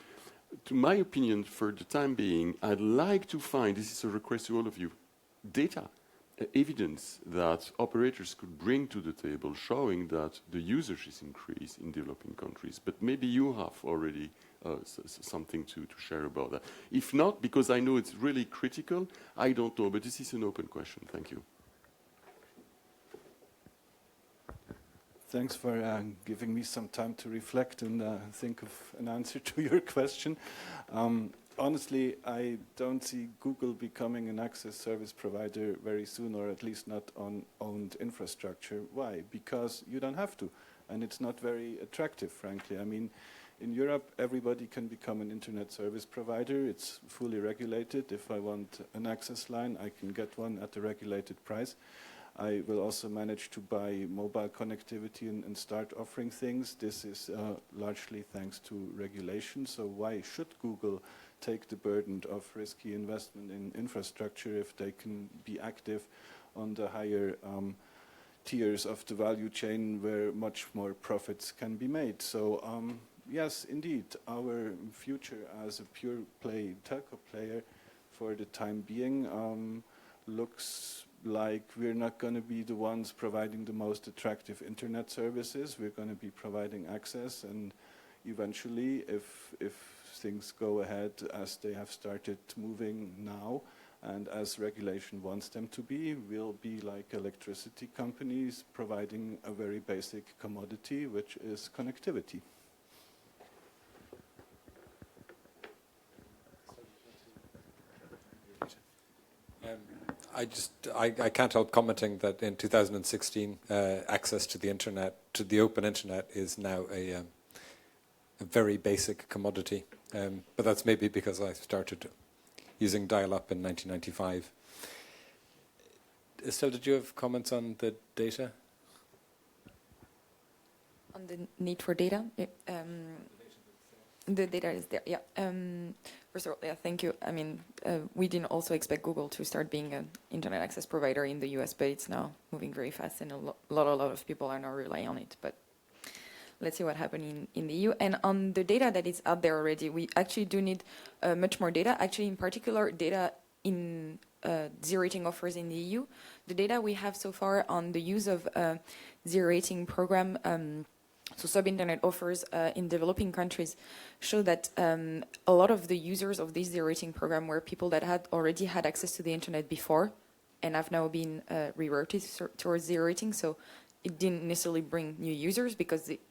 to my opinion, for the time being, I'd like to find, this is a request to all of you, data, evidence that operators could bring to the table showing that the usage is increased in developing countries. But maybe you have already something to share about that. If not, because I know it's really critical, I don't know, but this is an open question. Thank you.
Thanks for giving me some time to reflect and think of an answer to your question. Honestly, I don't see Google becoming an access service provider very soon, or at least not on owned infrastructure. Why? Because you don't have to, and it's not very attractive, frankly. I mean, in Europe, everybody can become an internet service provider. It's fully regulated. If I want an access line, I can get one at a regulated price. I will also manage to buy mobile connectivity and start offering things. This is largely thanks to regulation. So why should Google take the burden of risky investment in infrastructure if they can be active on the higher tiers of the value chain where much more profits can be made? So yes, indeed, our future as a pure play telco player for the time being looks like we're not going to be the ones providing the most attractive internet services. We're going to be providing access, and eventually, if things go ahead as they have started moving now, and as regulation wants them to be, we'll be like electricity companies providing a very basic commodity, which is connectivity.
I can't help commenting that in 2016, access to the internet, to the open internet, is now a very basic commodity. But that's maybe because I started using dial-up in 1995. Estelle, did you have comments on the data?
On the need for data? The data is there, yeah. First of all, yeah, thank you. I mean, we didn't also expect Google to start being an internet access provider in the US, but it's now moving very fast, and a lot of people are now relying on it. But let's see what happens in the EU. And on the data that is out there already, we actually do need much more data. Actually, in particular, data in zero-rating offers in the EU. The data we have so far on the use of zero-rating program, so sub-internet offers in developing countries, show that a lot of the users of this zero-rating program were people that had already had access to the internet before and have now been rerouted towards zero-rating. So it didn't necessarily bring new users because it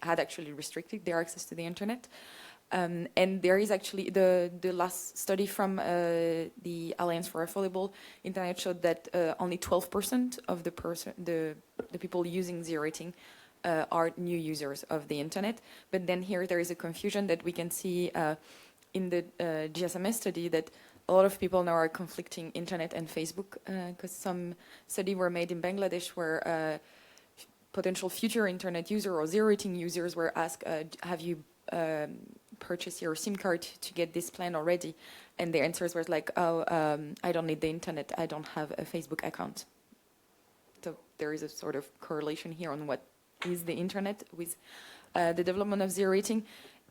had actually restricted their access to the internet. And there is actually the last study from the Alliance for Affordable Internet showed that only 12% of the people using zero-rating are new users of the internet. But then here there is a confusion that we can see in the GSMS study that a lot of people now are conflicting internet and Facebook because some studies were made in Bangladesh where potential future internet user or zero-rating users were asked, have you purchased your SIM card to get this plan already? And the answers were like, oh, I don't need the internet, I don't have a Facebook account. So there is a sort of correlation here on what is the internet with the development of zero-rating.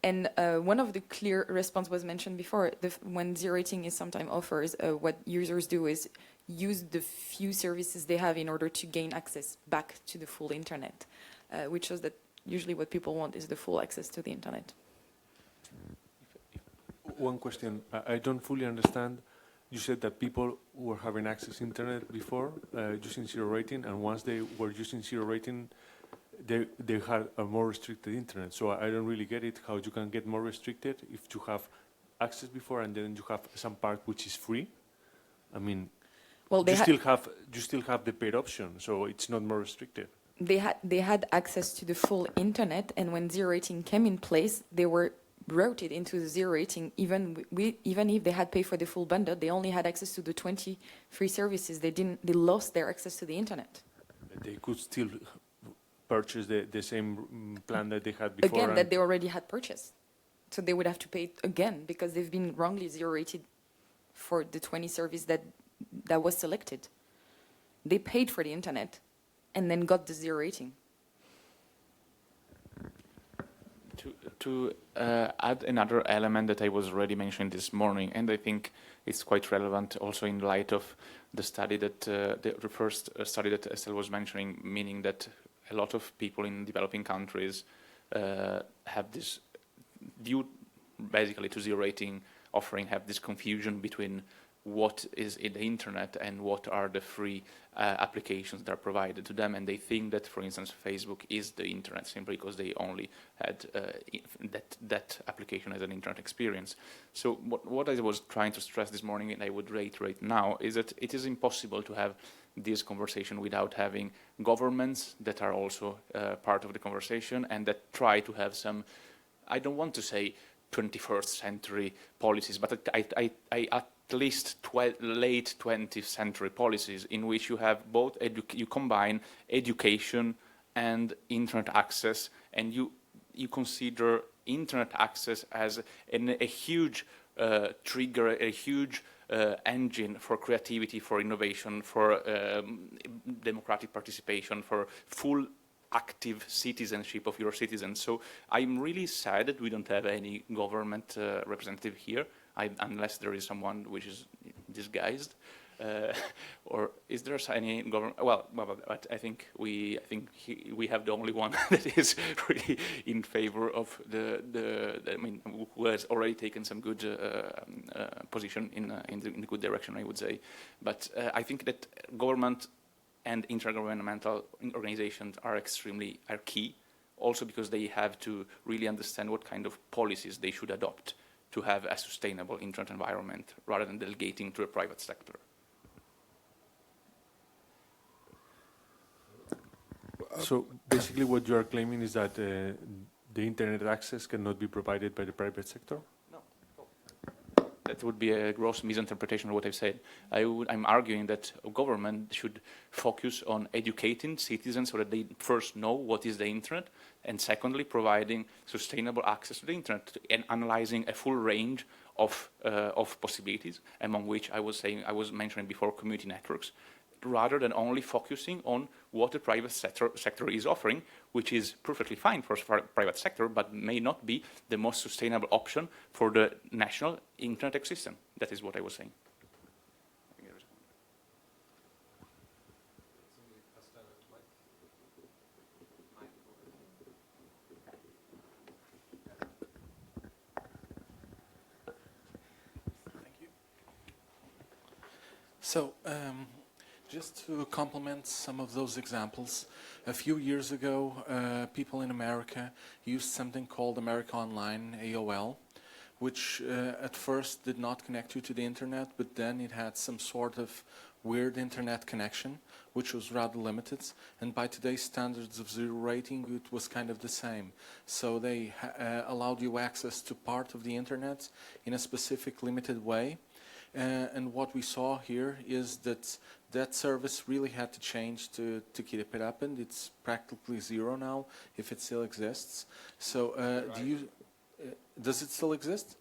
And one of the clear response was mentioned before. When zero-rating is sometimes offers, what users do is use the few services they have in order to gain access back to the full internet, which shows that usually what people want is the full access to the internet.
One question. I don't fully understand. You said that people were having access to internet before using zero-rating, and once they were using zero-rating, they had a more restricted internet. So I don't really get it, how you can get more restricted if you have access before and then you have some part which is free. I mean, well, you still have the paid option, so it's not more restricted.
They had access to the full internet, and when zero-rating came in place, they were routed into the zero-rating. Even if they had paid for the full bundle, they only had access to the 20 free services. They lost their access to the internet.
But they could still purchase the same plan that they had before.
Again, that they already had purchased. So they would have to pay it again because they've been wrongly zero-rated for the 20 service that was selected. They paid for the internet and then got the zero-rating.
To add another element that I was already mentioning this morning, and I think it's quite relevant also in light of the study that the first study that Estelle was mentioning, meaning that a lot of people in developing countries have this due basically to zero rating offering, have this confusion between what is in the internet and what are the free applications that are provided to them, and they think that, for instance, Facebook is the internet simply because they only had that application as an internet experience. So what I was trying to stress this morning, and I would reiterate now, is that it is impossible to have this conversation without having governments that are also part of the conversation and that try to have some, I don't want to say 21st century policies, but I at least late 20th century policies in which you have both, you combine education and internet access, and you consider internet access as a huge trigger, a huge engine for creativity, for innovation, for democratic participation, for full active citizenship of your citizens. So I'm really sad that we don't have any government representative here, unless there is someone which is disguised. Or is there any government? Well, but I think we have the only one that is really in favor of I mean, who has already taken some good position in the good direction, I would say. But I think that government and intergovernmental organizations are key, also because they have to really understand what kind of policies they should adopt to have a sustainable internet environment rather than delegating to a private sector.
So basically what you are claiming is that the internet access cannot be provided by the private sector?
That would be a gross misinterpretation of what I've said. I'm arguing that a government should focus on educating citizens so that they first know what is the internet, and secondly, providing sustainable access to the internet and analyzing a full range of possibilities, among which I was mentioning before community networks, rather than only focusing on what the private sector is offering, which is perfectly fine for private sector, but may not be the most sustainable option for the national internet ecosystem. That is what I was saying.
So, just to complement some of those examples, a few years ago, people in America used something called America Online, AOL, which at first did not connect you to the internet, but then it had some sort of weird internet connection, which was rather limited. And by today's standards of zero rating, it was kind of the same. So they allowed you access to part of the internet in a specific limited way. And what we saw here is that that service really had to change to keep it up, and it's practically zero now, if it still exists. So does it still exist?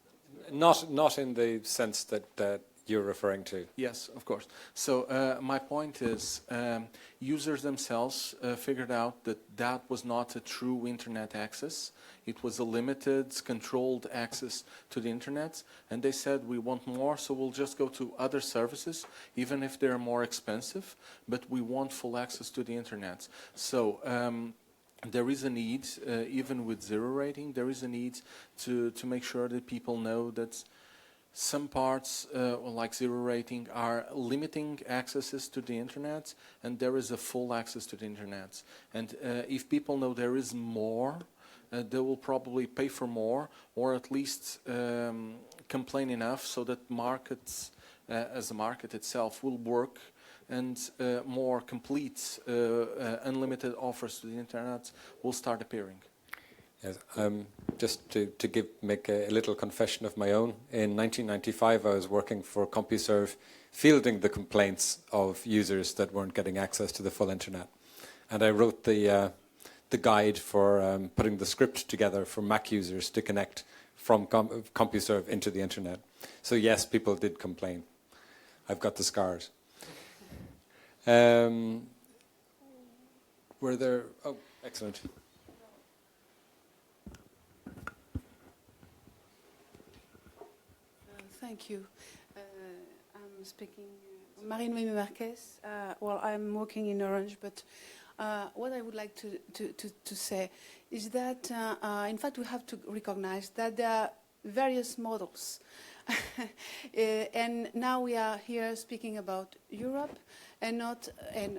Not in the sense that you're referring to.
Yes, of course. So my point is, users themselves figured out that that was not a true internet access. It was a limited, controlled access to the internet, and they said, we want more, so we'll just go to other services, even if they're more expensive, but we want full access to the internet. So there is a need, even with zero rating, there is a need to make sure that people know that some parts, like zero rating, are limiting accesses to the internet, and there is a full access to the internet. And if people know there is more, they will probably pay for more, or at least complain enough so that markets, as a market itself, will work, and more complete, unlimited offers to the internet will start appearing.
Yes, just to make a little confession of my own. In 1995, I was working for CompuServe, fielding the complaints of users that weren't getting access to the full internet, and I wrote the guide for putting the script together for Mac users to connect from CompuServe into the internet. So yes, people did complain. I've got the scars. Were there? Oh, excellent.
Thank you. I'm speaking Marine Marquez. Well, I'm working in Orange, but what I would like to say is that, in fact, we have to recognize that there are various models. And now we are here speaking about Europe and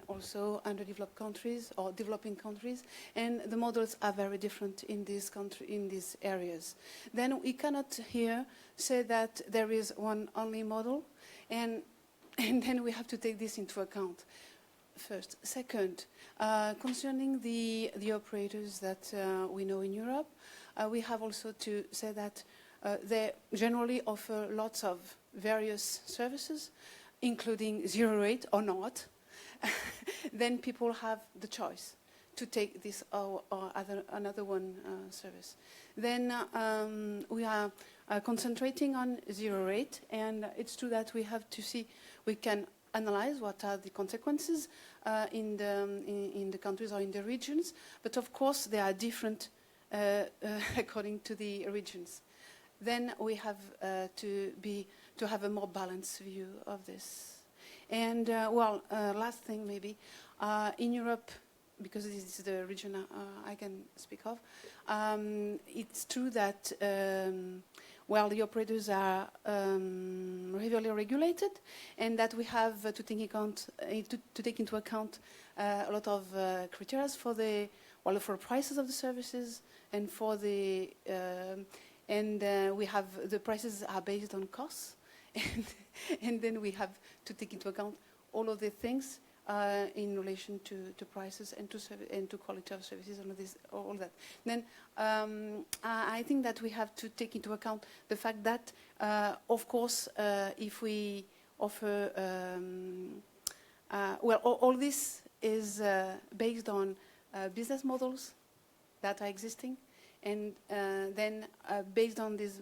also underdeveloped countries or developing countries, and the models are very different in these areas. Then we cannot here say that there is one only model, and then we have to take this into account. First. Second, concerning the operators that we know in Europe, we have also to say that they generally offer lots of various services, including zero rate or not. Then people have the choice to take this or another one service. Then we are concentrating on zero rate, and it's true that we have to see, we can analyze what are the consequences in the countries or in the regions, but of course they are different according to the regions. Then we have to have a more balanced view of this. And last thing maybe, in Europe, because this is the region I can speak of, it's true that the operators are heavily regulated, and that we have to take into account a lot of criteria for for prices of the services, and for the we have the prices are based on costs, and then we have to take into account all of the things in relation to prices and to quality of services and all that. Then I think that we have to take into account the fact that, of course, if we offer, all this is based on business models that are existing, and then based on these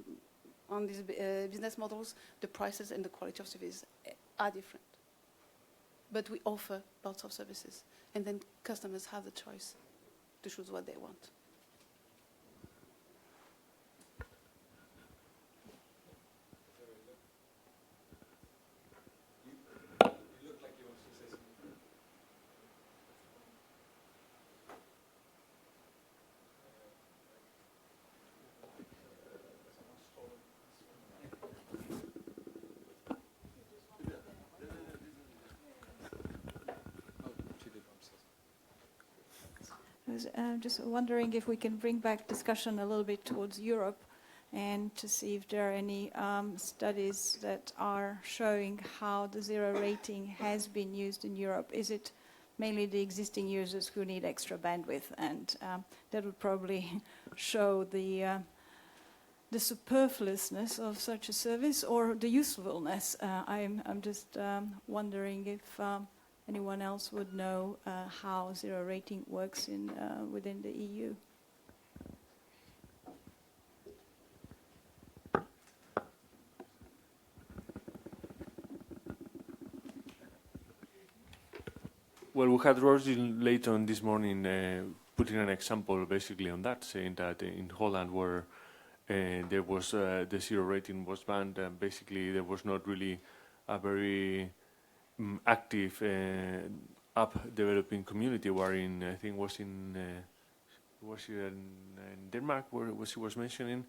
business models, the prices and the quality of service are different. But we offer lots of services, and then customers have the choice to choose what they want.
You look like you want to say something.
I was just wondering if we can bring back discussion a little bit towards Europe, and to see if there are any studies that are showing how the zero rating has been used in Europe. Is it mainly the existing users who need extra bandwidth, and that would probably show the superfluousness of such a service, or the usefulness? I'm just wondering if anyone else would know how zero rating works within the EU.
Well, we had Rosie later on this morning putting an example basically on that, saying that in Holland, where there was the zero rating was banned, basically there was not really a very active app developing community, wherein I think was in Denmark, where she was mentioning,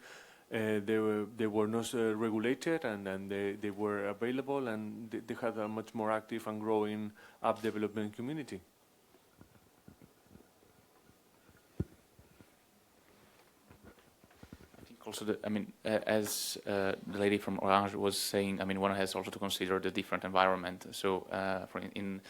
they were not regulated, and they were available, and they had a much more active and growing app development community.
Also, as the lady from Orange was saying, one has also to consider the different environment. So, in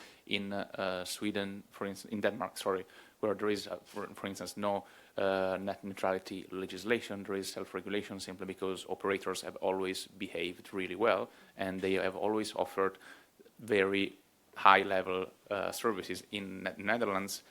Sweden, for instance, in Denmark, sorry, where there is, for instance, no net neutrality legislation, there is self-regulation simply because operators have always behaved really well, and they have always offered very high-level services. In Netherlands,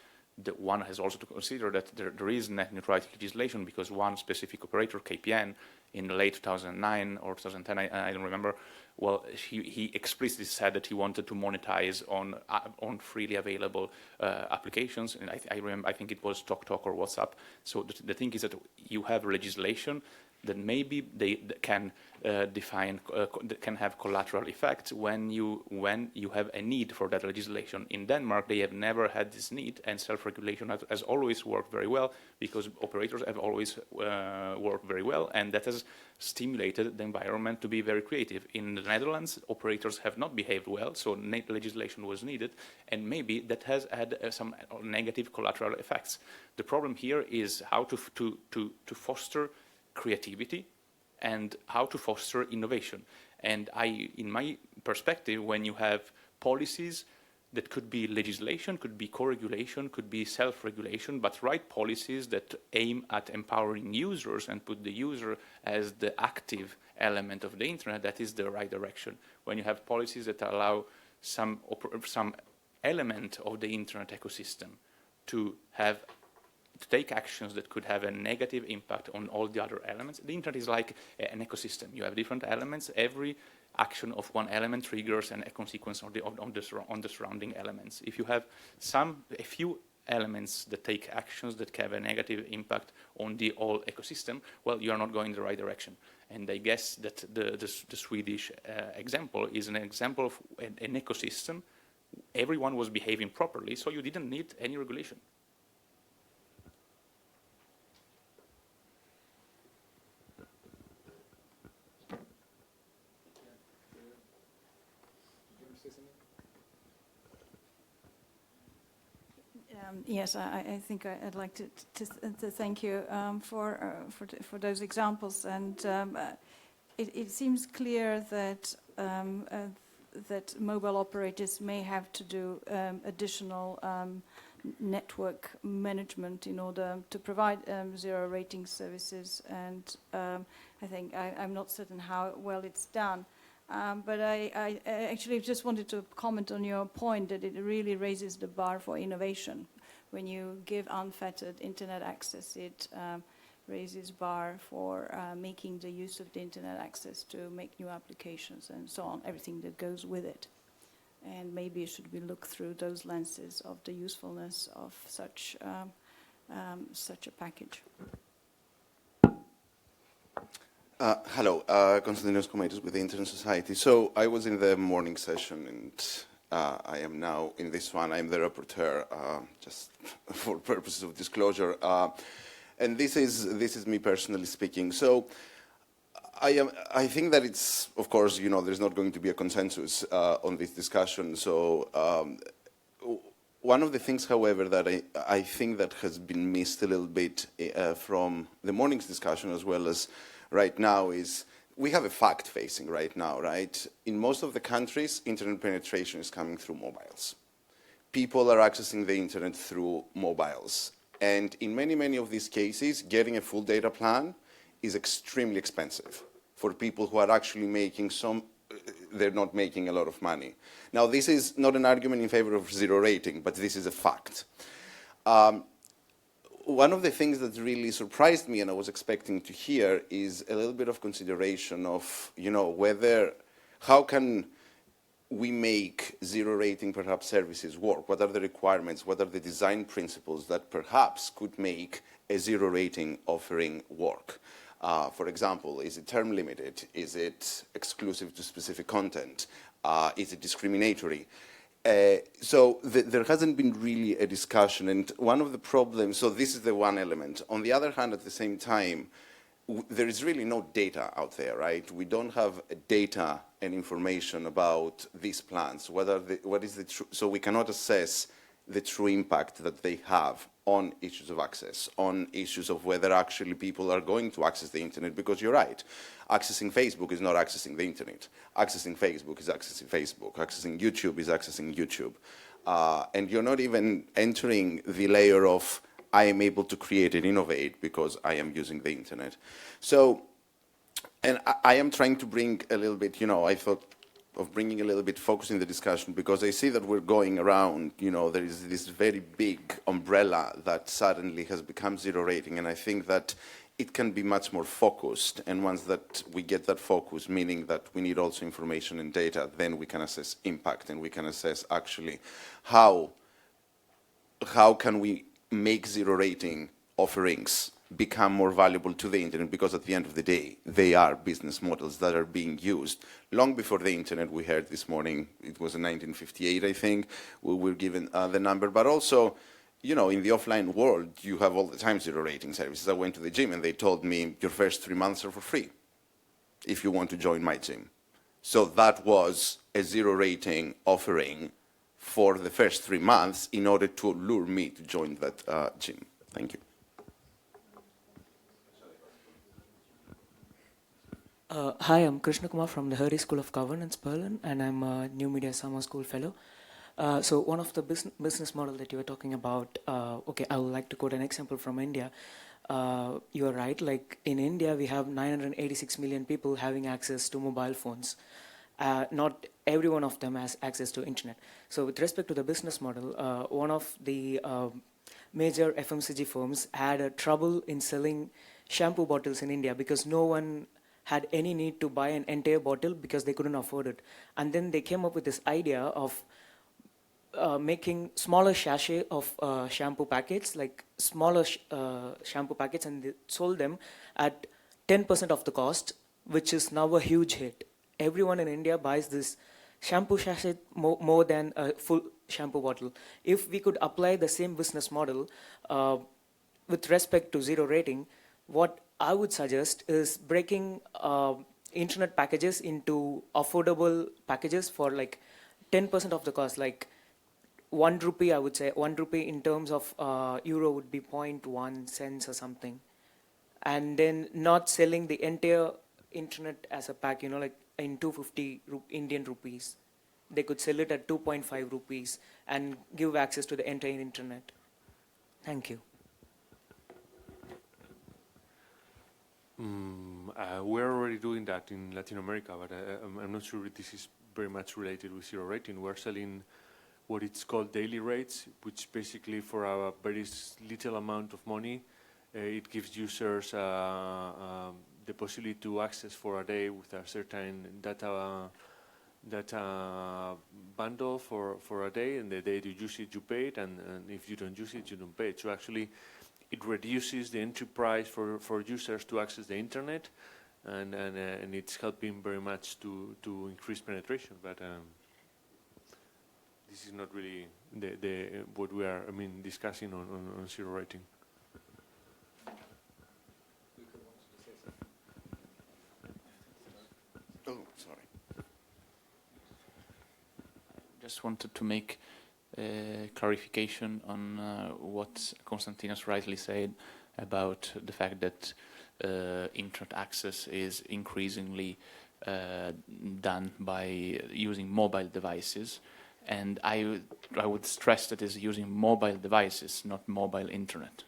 one has also to consider that there is net neutrality legislation, because one specific operator, KPN, in late 2009 or 2010, I don't remember, well, he explicitly said that he wanted to monetize on freely available applications, and I think it was TalkTalk or WhatsApp. So the thing is that you have legislation, then maybe they can can have collateral effects when you have a need for that legislation. In Denmark, they have never had this need, and self-regulation has always worked very well because operators have always worked very well, and that has stimulated the environment to be very creative. In the Netherlands, operators have not behaved well, so legislation was needed, and maybe that has had some negative collateral effects. The problem here is how to foster creativity and how to foster innovation. And in my perspective, when you have policies that could be legislation, could be co-regulation, could be self-regulation, but right policies that aim at empowering users and put the user as the active element of the internet, that is the right direction. When you have policies that allow some element of the internet ecosystem to take actions that could have a negative impact on all the other elements. The internet is like an ecosystem. You have different elements. Every action of one element triggers a consequence on the surrounding elements. If you have a few elements that take actions that have a negative impact on the whole ecosystem, well, you are not going in the right direction. And I guess that the Swedish example is an example of an ecosystem. Everyone was behaving properly, so you didn't need any regulation.
Yes, I think I'd like to thank you for those examples, and it seems clear that that mobile operators may have to do additional network management in order to provide zero rating services, and I think I'm not certain how well it's done. But I actually just wanted to comment on your point that it really raises the bar for innovation. When you give unfettered internet access, it raises bar for making the use of the internet access to make new applications and so on, everything that goes with it. And maybe should we look through those lenses of the usefulness of such a package.
Hello, Konstantinos Komaitis with the Internet Society. So I was in the morning session, and I am now in this one. I'm the rapporteur, just for purposes of disclosure. And this is me personally speaking. So I think that it's, of course, there's not going to be a consensus on this discussion. So one of the things, however, that I think that has been missed a little bit from the morning's discussion as well as right now is we have a fact facing right now, right? In most of the countries, internet penetration is coming through mobiles. People are accessing the internet through mobiles. And in many, many of these cases, getting a full data plan is extremely expensive for people who are actually making they're not making a lot of money. Now, this is not an argument in favor of zero rating, but this is a fact. One of the things that really surprised me and I was expecting to hear is a little bit of consideration of, how can we make zero rating perhaps services work? What are the requirements? What are the design principles that perhaps could make a zero rating offering work? For example, is it term limited? Is it exclusive to specific content? Is it discriminatory? So there hasn't been really a discussion, and one of the problems, so this is the one element. On the other hand, at the same time, there is really no data out there, right? We don't have data and information about these plans, so we cannot assess the true impact that they have on issues of access, on issues of whether actually people are going to access the internet, because you're right. Accessing Facebook is not accessing the internet. Accessing Facebook is accessing Facebook. Accessing YouTube is accessing YouTube. And you're not even entering the layer of I am able to create and innovate because I am using the internet. So, and I am trying to bring a little bit, I thought of bringing a little bit focus in the discussion because I see that we're going around, there is this very big umbrella that suddenly has become zero rating, and I think that it can be much more focused, and once that we get that focus, meaning that we need also information and data, then we can assess impact and we can assess actually how can we make zero rating offerings become more valuable to the internet, because at the end of the day, they are business models that are being used. Long before the internet, we heard this morning, it was in 1958, I think, we were given the number, but also, you know, in the offline world, you have all the time zero rating services. I went to the gym and they told me your first 3 months are for free if you want to join my gym. So that was a zero rating offering for the first 3 months in order to lure me to join that gym. Thank you.
Hi, I'm Krishna Kumar from the Hurry School of Governance, Berlin, and I'm a New Media Summer School Fellow. So one of the business model that you were talking about, okay, I would like to quote an example from India. You are right, like in India, we have 986 million people having access to mobile phones. Not every one of them has access to internet. So with respect to the business model, one of the major FMCG firms had trouble in selling shampoo bottles in India because no one had any need to buy an entire bottle because they couldn't afford it. And then they came up with this idea of making smaller sachet of shampoo packets, like smaller shampoo packets, and they sold them at 10% of the cost, which is now a huge hit. Everyone in India buys this shampoo sachet more than a full shampoo bottle. If we could apply the same business model with respect to zero rating, what I would suggest is breaking internet packages into affordable packages for like 10% of the cost, like 1 rupee, I would say 1 rupee in terms of euro would be 0.1 cents or something. And then not selling the entire internet as a pack, you know, like in 250 Indian rupees. They could sell it at 2.5 rupees and give access to the entire internet. Thank you.
We're already doing that in Latin America, but I'm not sure this is very much related with zero rating. We're selling what it's called daily rates, which basically for a very little amount of money, it gives users the possibility to access for a day with a certain data bundle for a day, and the day you use it, you pay it, and if you don't use it, you don't pay it. So actually, it reduces the entry price for users to access the internet, and it's helping very much to increase penetration. But this is not really what we are discussing on zero rating.
Oh, sorry.
Just wanted to make clarification on what Konstantinos rightly said about the fact that internet access is increasingly done by using mobile devices, and I would stress that is using mobile devices, not mobile internet.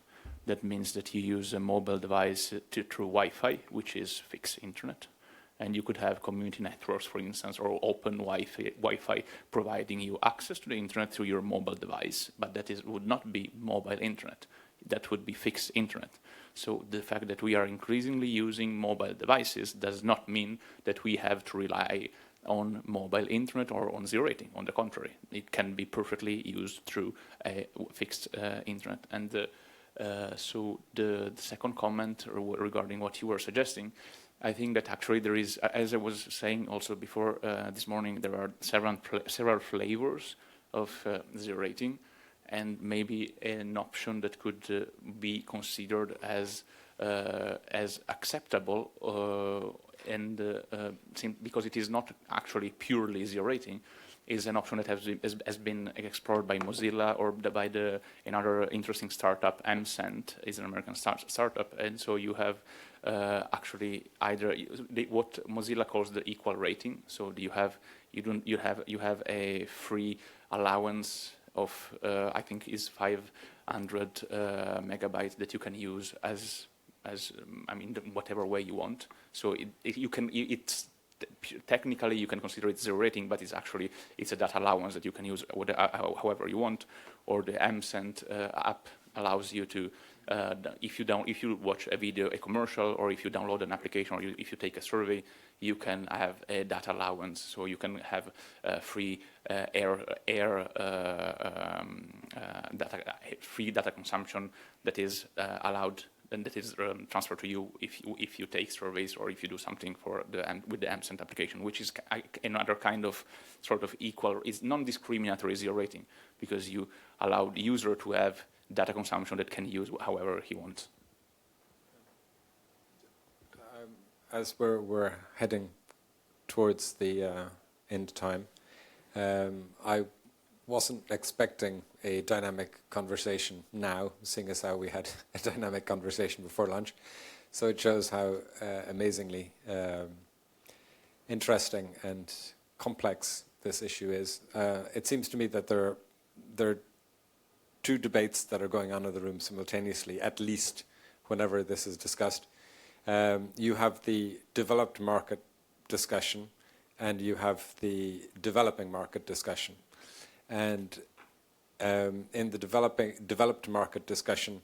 That means that you use a mobile device through Wi-Fi, which is fixed internet. And you could have community networks, for instance, or open Wi-Fi providing you access to the internet through your mobile device. But that would not be mobile internet. That would be fixed internet. So the fact that we are increasingly using mobile devices does not mean that we have to rely on mobile internet or on zero rating. On the contrary, it can be perfectly used through a fixed internet. And so the second comment regarding what you were suggesting, I think that actually there is, as I was saying also before this morning, there are several flavors of zero rating, and maybe an option that could be considered as acceptable, because it is not actually purely zero rating, is an option that has been explored by Mozilla or by another interesting startup, MCent, is an American startup, and so you have actually either what Mozilla calls the equal rating. So you have a free allowance of I think is 500 megabytes that you can use as whatever way you want. So it's technically you can consider it zero rating, but it's a data allowance that you can use however you want. Or the MCent app allows you to, if you watch a video, a commercial, or if you download an application, or if you take a survey, you can have a data allowance. So you can have free free data consumption that is allowed and that is transferred to you if you take surveys or if you do something for with the AMSENT application, which is another kind of sort of equal, is non-discriminatory zero rating, because you allow the user to have data consumption that can use however he wants.
As we're heading towards the end time, I wasn't expecting a dynamic conversation now, seeing as how we had a dynamic conversation before lunch. So it shows how amazingly interesting and complex this issue is. It seems to me that there are two debates that are going on in the room simultaneously, at least whenever this is discussed. You have the developed market discussion, and you have the developing market discussion. And in the developed market discussion,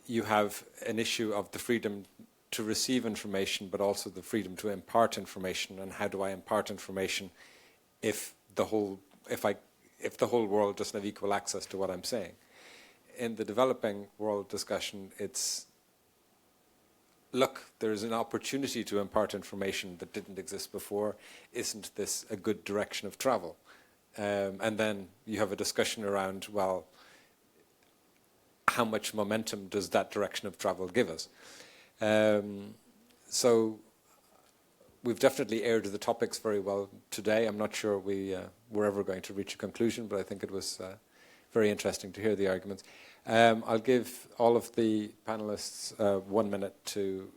you have an issue of the freedom to receive information, but also the freedom to impart information. And how do I impart information if the whole world doesn't have equal access to what I'm saying? In the developing world discussion, it's, look, there's an opportunity to impart information that didn't exist before. Isn't this a good direction of travel? And then you have a discussion around, well, how much momentum does that direction of travel give us? So we've definitely aired the topics very well today. I'm not sure we're ever going to reach a conclusion, but I think it was very interesting to hear the arguments. I'll give all of the panelists 1 minute to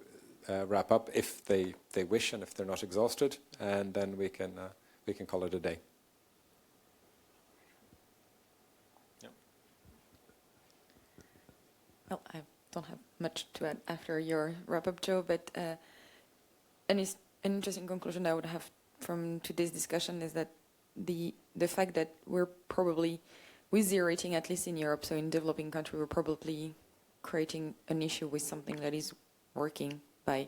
wrap up if they wish and if they're not exhausted, and then we can call it a day.
Well, I don't have much to add after your wrap-up, Joe, but an interesting conclusion I would have from today's discussion is that the fact that we're probably, with zero rating, at least in Europe, so in developing countries, we're probably creating an issue with something that is working by,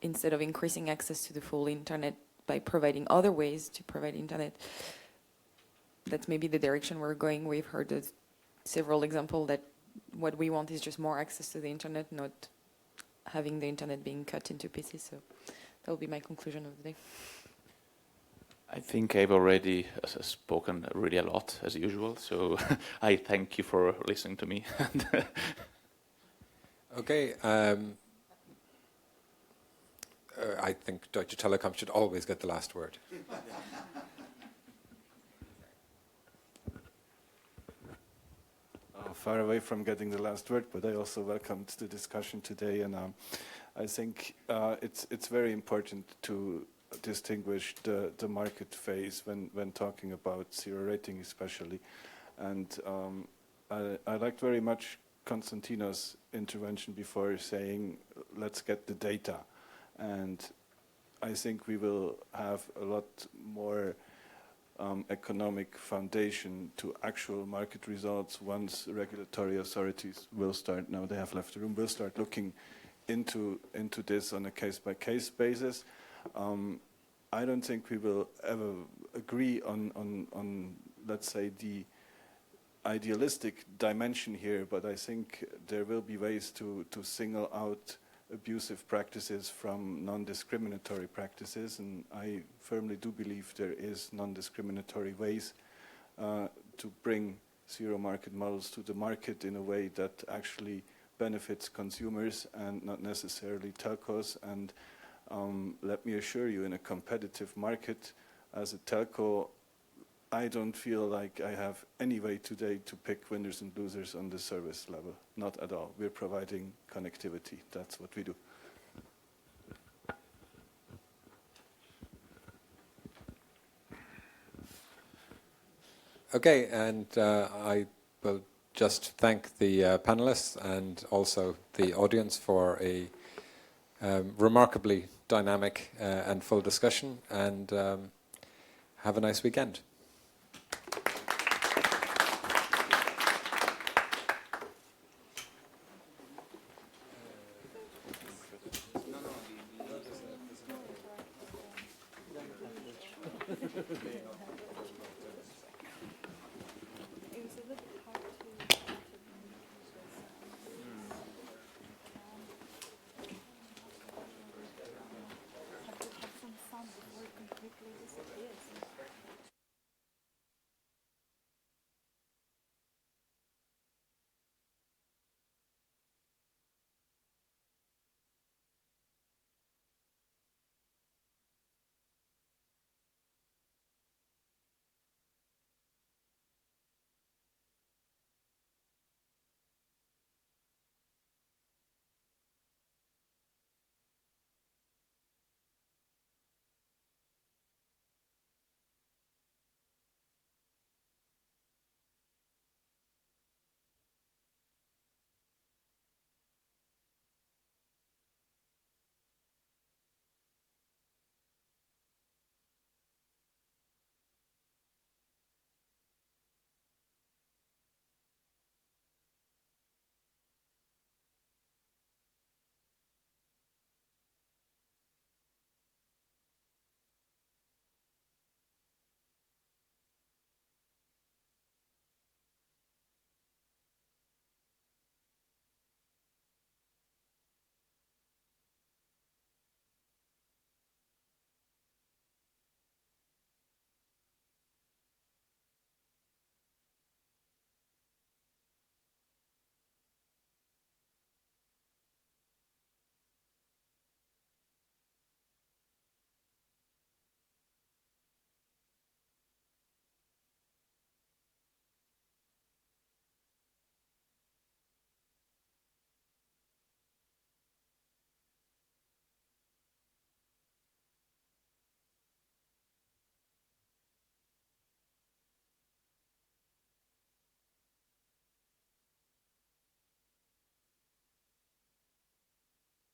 instead of increasing access to the full internet, by providing other ways to provide internet. That's maybe the direction we're going. We've heard several examples that what we want is just more access to the internet, not having the internet being cut into pieces. So that will be my conclusion of the day.
I think I've already spoken really a lot, as usual, so I thank you for listening to me.
Okay. I think Deutsche Telekom should always get the last word.
Far away from getting the last word, but I also welcomed the discussion today, and I think it's very important to distinguish the market phase when talking about zero rating especially. And I liked very much Konstantino's intervention before, saying let's get the data, and I think we will have a lot more economic foundation to actual market results once regulatory authorities will start, now they have left the room, will start looking into this on a case-by-case basis. I don't think we will ever agree on let's say, the idealistic dimension here, but I think there will be ways to single out abusive practices from non-discriminatory practices, and I firmly do believe there is non-discriminatory ways to bring zero market models to the market in a way that actually benefits consumers and not necessarily telcos. And let me assure you, in a competitive market, as a telco, I don't feel like I have any way today to pick winners and losers on the service level. Not at all. We're providing connectivity. That's what we do.
Okay, and I will just thank the panelists and also the audience for a remarkably dynamic and full discussion, and have a nice weekend.